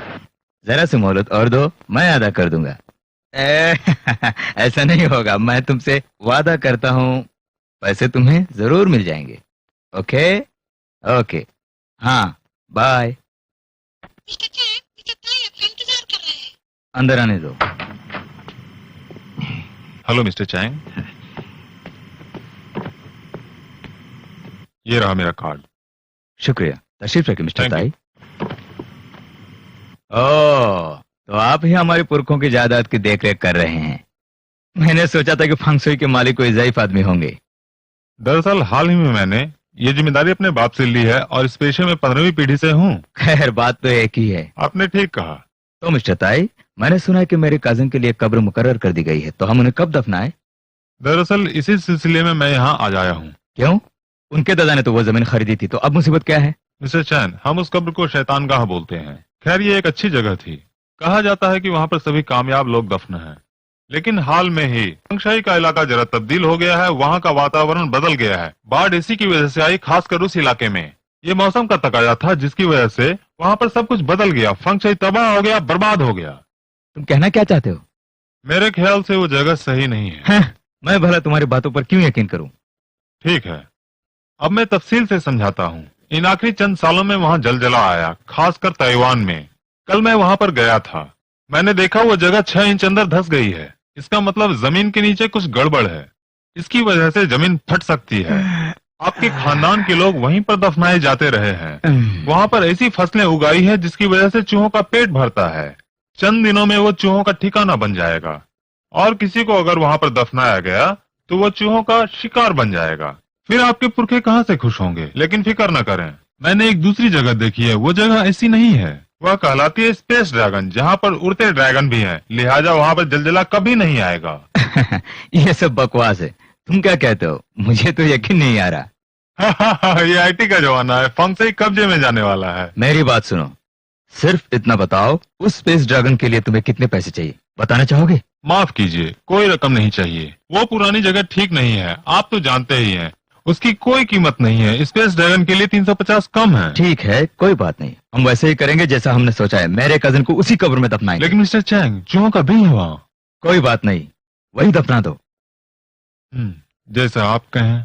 जरा सी मोहलत और दो, मैं अदा कर दूंगा। ऐसा नहीं होगा, मैं तुमसे वादा करता हूं, पैसे तुम्हें जरूर मिल जाएंगे। ओके ओके, हाँ बाय। अंदर आने दो। हेलो मिस्टर चैंग, ये रहा मेरा कार्ड। शुक्रिया, तशरीफ रखिए मिस्टर Thank you. ताई। ओह, तो आप ही हमारे पुरखों की जायदाद की देखरेख कर रहे हैं। मैंने सोचा था कि फंगसुई के मालिक कोई ज़ईफ आदमी होंगे। दरअसल हाल ही में मैंने ये जिम्मेदारी अपने बाप से ली है और इस पेशे में 15वीं पीढ़ी से हूँ। खैर, बात तो एक ही है। आपने ठीक कहा। तो मिस्टर ताई, मैंने सुना है कि मेरे कजन के लिए कब्र मुकर्रर कर दी गई है, तो हम उन्हें कब दफनाएं? दरअसल इसी सिलसिले में मैं यहाँ आ आया हूँ। क्यों? उनके दादा ने तो वो जमीन खरीदी थी, तो अब मुसीबत क्या है? मिस्टर चैन, हम उस कब्र को शैतानगाह बोलते हैं। खैर, ये एक अच्छी जगह थी। कहा जाता है कि वहाँ पर सभी कामयाब लोग दफन हैं। लेकिन हाल में ही फंगशाई का इलाका जरा तब्दील हो गया है, वहाँ का वातावरण बदल गया है। बाढ़ इसी की वजह से आई, खासकर उस इलाके में। ये मौसम का तकाजा था, जिसकी वजह से वहाँ पर सब कुछ बदल गया। फंगशाई तबाह हो गया, बर्बाद हो गया। तुम कहना क्या चाहते हो? मेरे ख्याल से वो जगह सही नहीं है। हैं? मैं भला तुम्हारी बातों पर क्यों यकीन करूं? ठीक है, अब मैं तफसील से समझाता हूँ। इन आखिरी चंद सालों में वहाँ जलजला आया, खासकर ताइवान में। कल मैं वहाँ पर गया था, मैंने देखा वो जगह 6 इंच अंदर धंस गई है। इसका मतलब जमीन के नीचे कुछ गड़बड़ है। इसकी वजह से जमीन फट सकती है। आपके खानदान के लोग वहीं पर दफनाए जाते रहे हैं। वहाँ पर ऐसी फसलें उगाई है जिसकी वजह से चूहों का पेट भरता है। चंद दिनों में वो चूहों का ठिकाना बन जाएगा, और किसी को अगर वहाँ पर दफनाया गया तो वो चूहों का शिकार बन जाएगा। फिर आपके पुरखे कहाँ से खुश होंगे? लेकिन फिक्र न करें, मैंने एक दूसरी जगह देखी है। वो जगह ऐसी नहीं है, वह कहलाती है स्पेस ड्रैगन, जहाँ पर उड़ते ड्रैगन भी हैं। लिहाजा वहाँ पर जलजला कभी नहीं आएगा। ये सब बकवास है। तुम क्या कहते हो? मुझे तो यकीन नहीं आ रहा। ये आईटी का जमाना है, फंगशाई कब्जे में जाने वाला है। मेरी बात सुनो, सिर्फ इतना बताओ, उस स्पेस ड्रैगन के लिए तुम्हें कितने पैसे चाहिए? बताना चाहोगे? माफ कीजिए, कोई रकम नहीं चाहिए। वो पुरानी जगह ठीक नहीं है, आप तो जानते ही हैं। उसकी कोई कीमत नहीं है। स्पेस ड्रैगन के लिए 350 कम है। ठीक है, कोई बात नहीं, हम वैसे ही करेंगे जैसा हमने सोचा है। मेरे कजन को उसी कब्र में दफनाएंगे। लेकिन मिस्टर चैंग, चूहों का भी हुआ। कोई बात नहीं, वही दफना दो। जैसा आप कहें।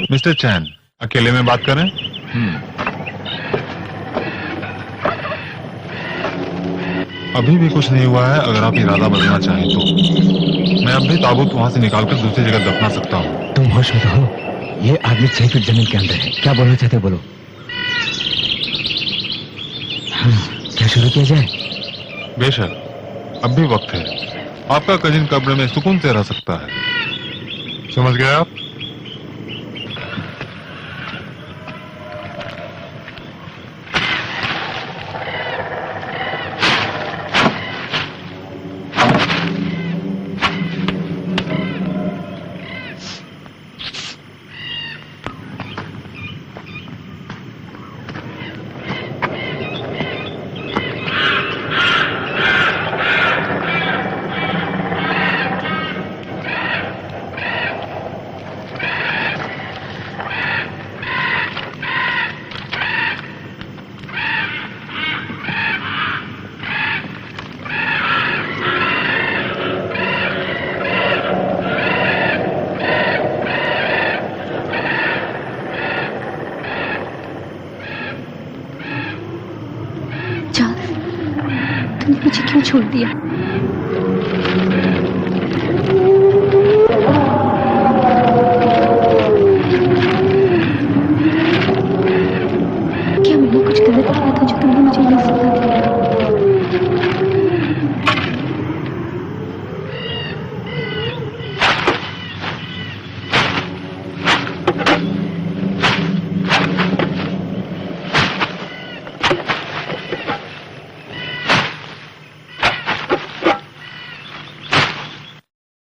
मिस्टर चैन, अकेले में बात करें? अभी भी कुछ नहीं हुआ है। अगर आप इरादा बदलना चाहें तो मैं अब भी ताबूत वहां से निकालकर दूसरी जगह दफना सकता हूँ। तुम होश में तो हो? ये आदमी 6 फीट जमीन के अंदर है। क्या बोलना चाहते हो, बोलो। क्या शुरू किया जाए? बेशक, अब भी वक्त है। आपका कजिन कब्र में सुकून से रह सकता है। समझ गए आप? तुमने मुझे क्यों छोड़ दिया? क्या मैंने कुछ गलत किया था जो तुमने मुझे ये सजा दिया?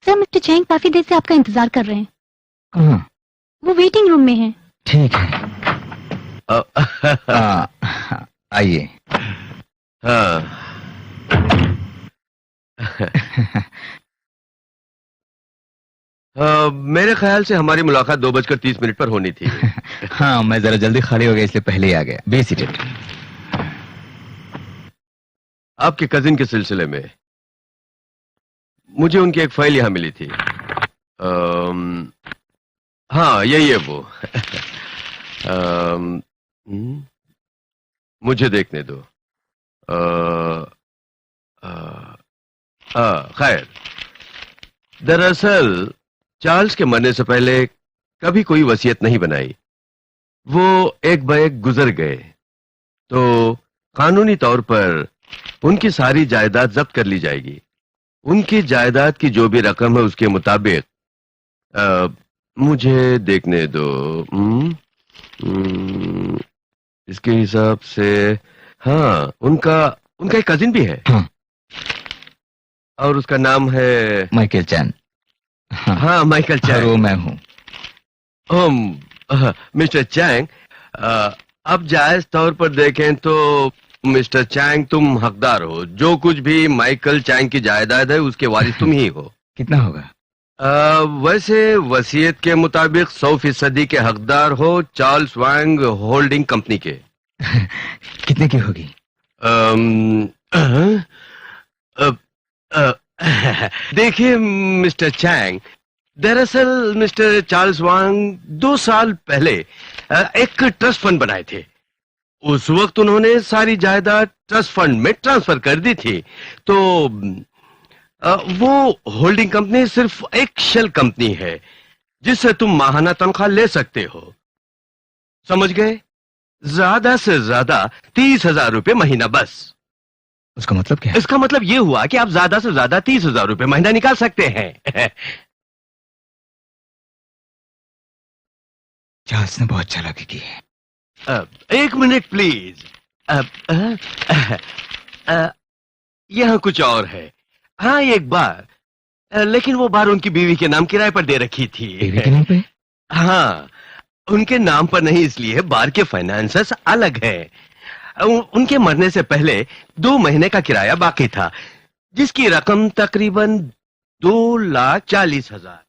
मिस्टर चैंग काफी देर से आपका इंतजार कर रहे हैं। कहाँ? वो वेटिंग रूम में हैं। ठीक है। आइए। मेरे ख्याल से हमारी मुलाकात 2:30 पर होनी थी। हाँ, मैं जरा जल्दी खाली हो गया इसलिए पहले ही आ गया। Be seated. आपके कजिन के सिलसिले में मुझे उनकी एक फाइल यहाँ मिली थी। हाँ, यही है वो। मुझे देखने दो। खैर, दरअसल चार्ल्स के मरने से पहले कभी कोई वसीयत नहीं बनाई। वो एक ब एक गुजर गए, तो कानूनी तौर पर उनकी सारी जायदाद जब्त कर ली जाएगी। उनकी जायदाद की जो भी रकम है उसके मुताबिक मुझे देखने दो। इसके हिसाब से हाँ, उनका एक कजिन भी है। हाँ। और उसका नाम है माइकल चैन। हाँ, माइकल चैंग। वो मैं हूँ। मिस्टर चैंग, अब जायज तौर पर देखें तो मिस्टर चैंग तुम हकदार हो। जो कुछ भी माइकल चैंग की जायदाद है उसके वारिस तुम ही हो। कितना होगा? वैसे वसीयत के मुताबिक 100% के हकदार हो चार्ल्स वांग होल्डिंग कंपनी के। कितने की होगी? देखिए मिस्टर चैंग, दरअसल मिस्टर चार्ल्स वांग 2 साल पहले एक ट्रस्ट फंड बनाए थे। उस वक्त उन्होंने सारी जायदाद ट्रस्ट फंड में ट्रांसफर कर दी थी। तो वो होल्डिंग कंपनी सिर्फ एक शेल कंपनी है जिससे तुम माहाना तनख्वाह ले सकते हो। समझ गए? ज्यादा से ज्यादा 30,000 रुपए महीना बस। उसका मतलब क्या है? इसका मतलब ये हुआ कि आप ज्यादा से ज्यादा 30,000 रुपए महीना निकाल सकते हैं। चार्ल्स ने बहुत चालाकी की है। एक मिनट प्लीज। यहाँ कुछ और है। हाँ, एक बार, लेकिन वो बार उनकी बीवी के नाम किराए पर दे रखी थी। बीवी के नाम पे? हाँ, उनके नाम पर नहीं, इसलिए बार के फाइनेंसर्स अलग हैं। उनके मरने से पहले 2 महीने का किराया बाकी था, जिसकी रकम तकरीबन 2,40,000।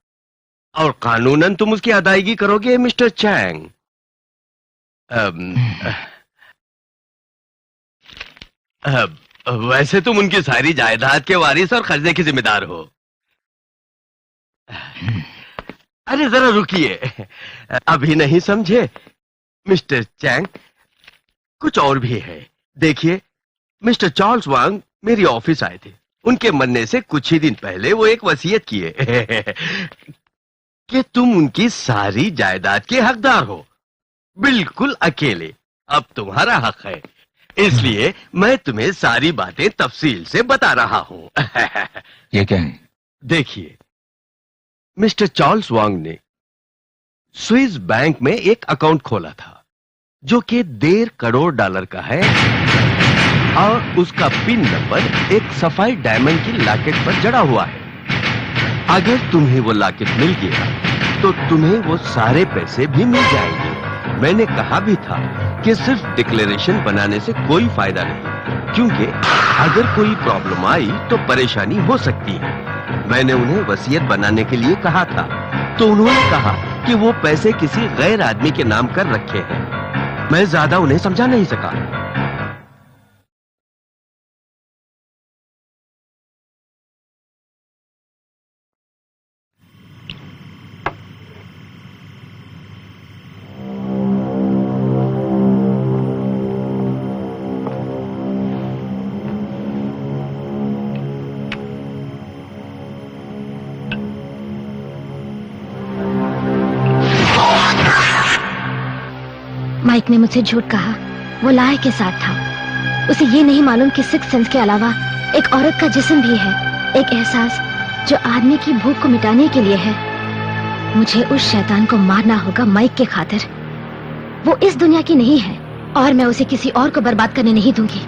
और कानूनन तुम उसकी अदायगी करोगे मिस्टर चैंग। वैसे तुम उनकी सारी जायदाद के वारिस और कर्जे के जिम्मेदार हो। अरे जरा रुकिए, अभी नहीं समझे मिस्टर चैंग, कुछ और भी है। देखिए, मिस्टर चार्ल्स वांग मेरी ऑफिस आए थे। उनके मरने से कुछ ही दिन पहले वो एक वसीयत किए कि तुम उनकी सारी जायदाद के हकदार हो, बिल्कुल अकेले। अब तुम्हारा हक है, इसलिए मैं तुम्हें सारी बातें तफसील से बता रहा हूं। ये क्या है? देखिए, मिस्टर चार्ल्स वांग ने स्विस बैंक में एक अकाउंट खोला था जो कि $1.5 करोड़ का है, और उसका पिन नंबर एक सफाई डायमंड की लॉकेट पर जड़ा हुआ है। अगर तुम्हें वो लॉकेट मिल गया तो तुम्हें वो सारे पैसे भी मिल जाएंगे। मैंने कहा भी था कि सिर्फ डिक्लेरेशन बनाने से कोई फायदा नहीं, क्योंकि अगर कोई प्रॉब्लम आई तो परेशानी हो सकती है। मैंने उन्हें वसीयत बनाने के लिए कहा था, तो उन्होंने कहा कि वो पैसे किसी गैर आदमी के नाम कर रखे हैं। मैं ज्यादा उन्हें समझा नहीं सका। माइक ने मुझसे झूठ कहा। वो लाए के साथ था। उसे ये नहीं मालूम कि सिक्स सेंस के अलावा एक औरत का जिस्म भी है, एक एहसास जो आदमी की भूख को मिटाने के लिए है। मुझे उस शैतान को मारना होगा माइक के खातिर। वो इस दुनिया की नहीं है और मैं उसे किसी और को बर्बाद करने नहीं दूंगी।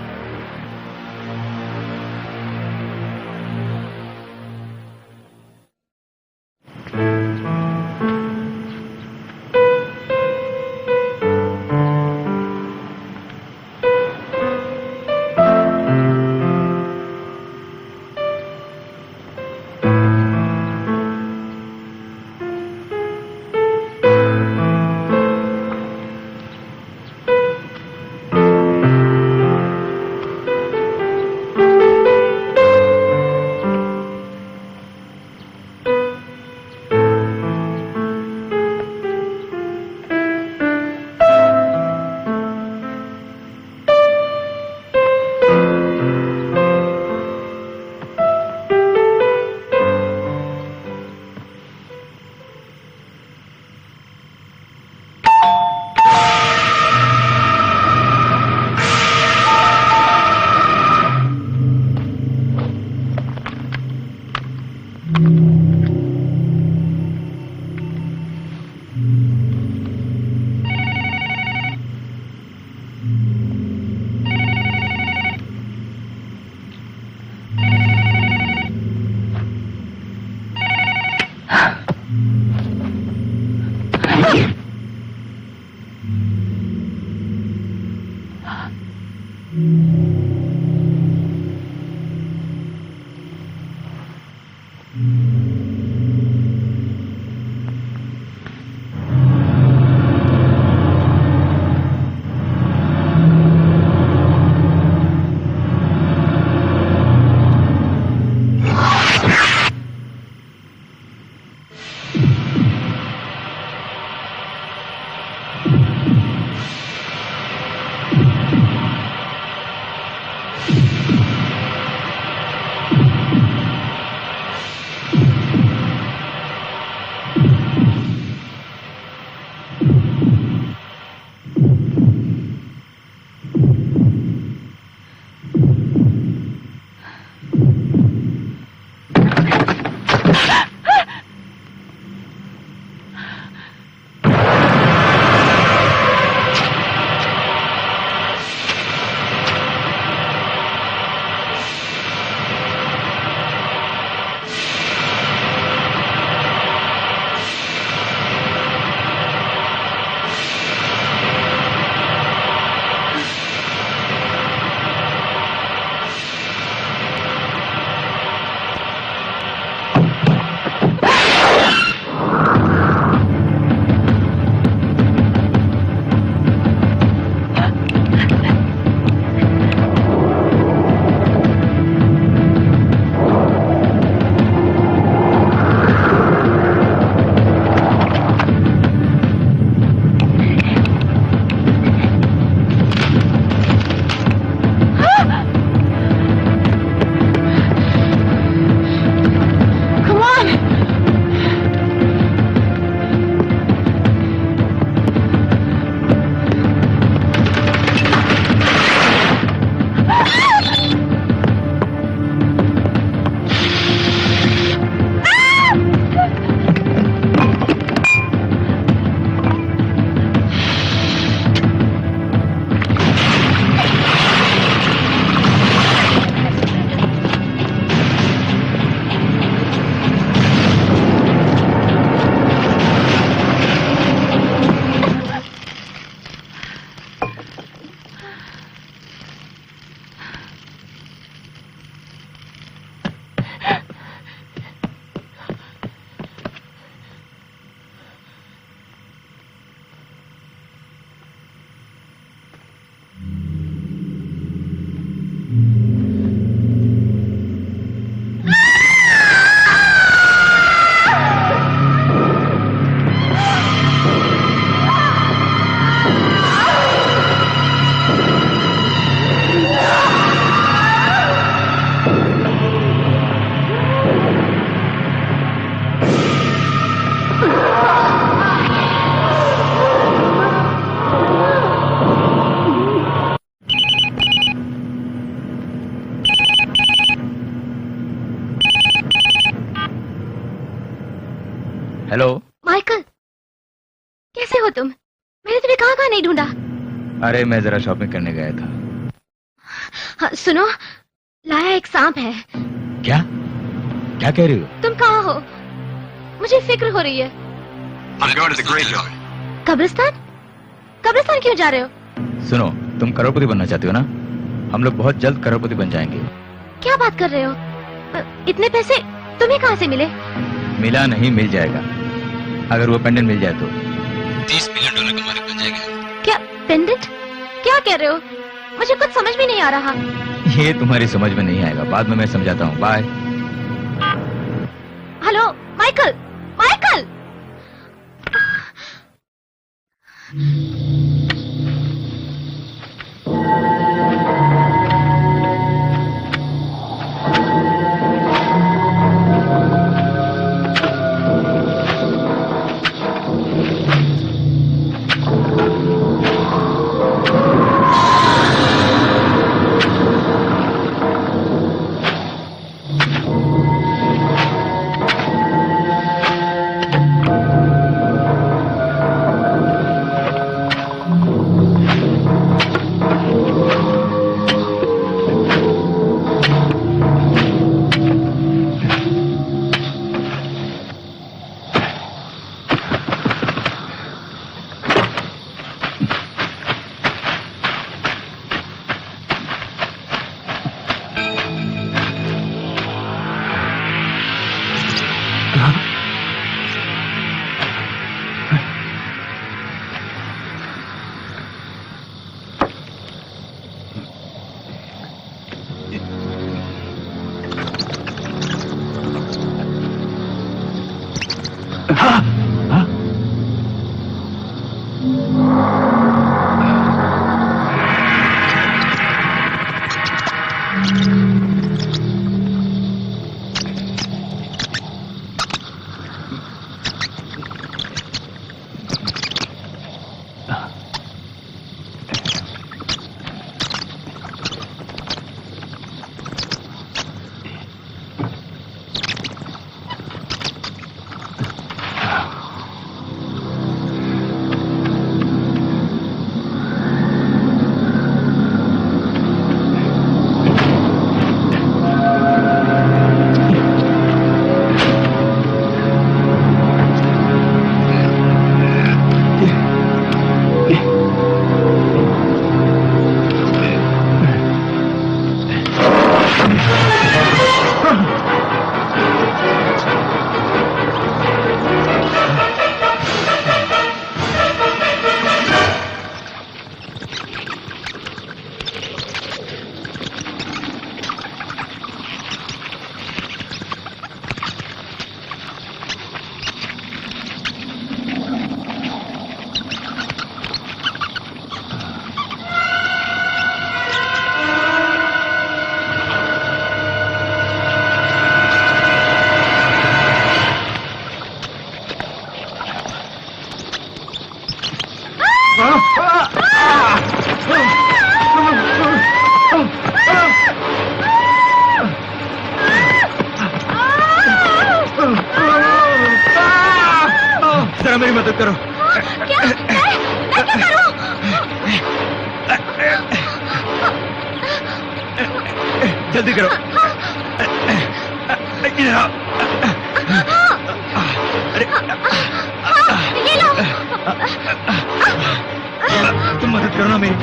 हेलो। माइकल, कैसे हो तुम? मैंने तुम्हें कहाँ कहाँ नहीं ढूंढा। अरे मैं जरा शॉपिंग करने गया था। हाँ, सुनो, लाया एक सांप है। क्या क्या कह रही हो? तुम कहाँ हो? मुझे फिक्र हो रही है। कब्रिस्तान? कब्रिस्तान क्यों जा रहे हो? सुनो, तुम करोड़पति बनना चाहती हो ना? हम लोग बहुत जल्द करोड़पति बन जाएंगे। क्या बात कर रहे हो? इतने पैसे तुम्हें कहाँ से मिले? मिला नहीं, मिल जाएगा। अगर वो पेंडेंट मिल जाए तो $30 मिलियन का मालिक बन जाएंगे। क्या पेंडेंट? क्या कह रहे हो? मुझे कुछ समझ में नहीं आ रहा। ये तुम्हारी समझ में नहीं आएगा, बाद में मैं समझाता हूँ। बाय। Hello Michael, Michael! जरा मेरी मदद करो। क्या? मैं क्या करूं? जल्दी करो। अरे ये लो। तुम मदद करो ना मेरी।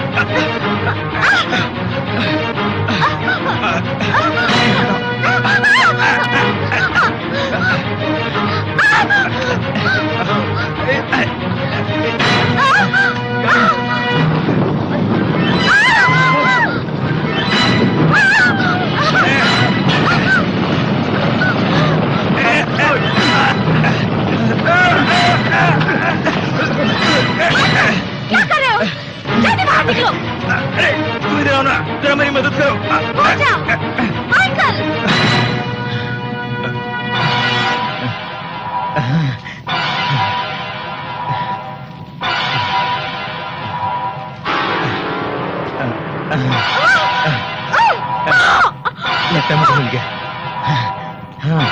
क्या कर रहे हो? जल्दी बाहर निकलो। अरे तुम इधर आओ ना, जरा मेरी मदद करो। हो जाओ, माइकल। लगता है मुझे मिल गया। हाँ।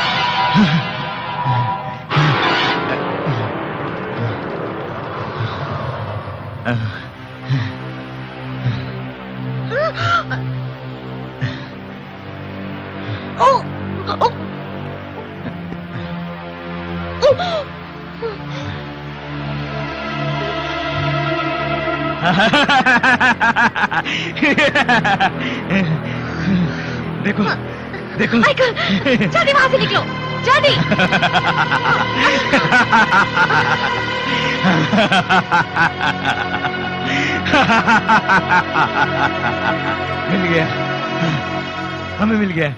देखो देखो माइकल, जल्दी वहां से निकलो, जल्दी। मिल गया, हमें मिल गया।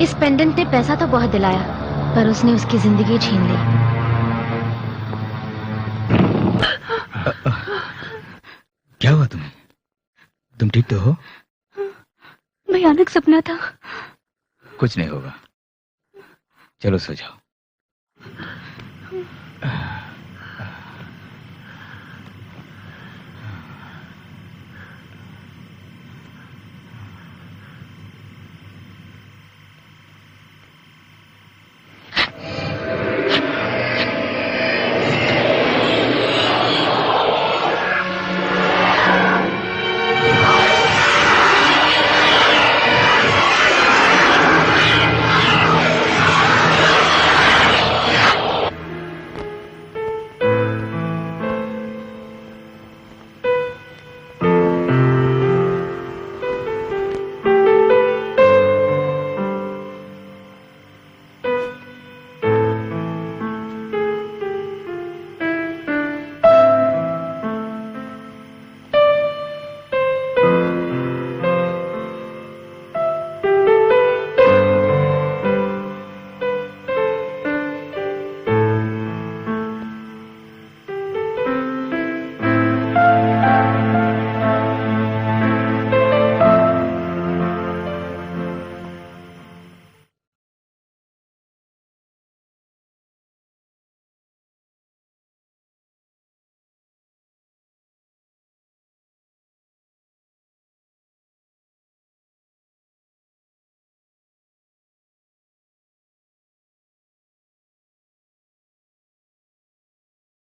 इस पेंडेंट ने पैसा तो बहुत दिलाया, पर उसने उसकी जिंदगी छीन ली। क्या हुआ तुम्हें? तुम ठीक तो हो? भयानक सपना था। कुछ नहीं होगा, चलो सो जाओ।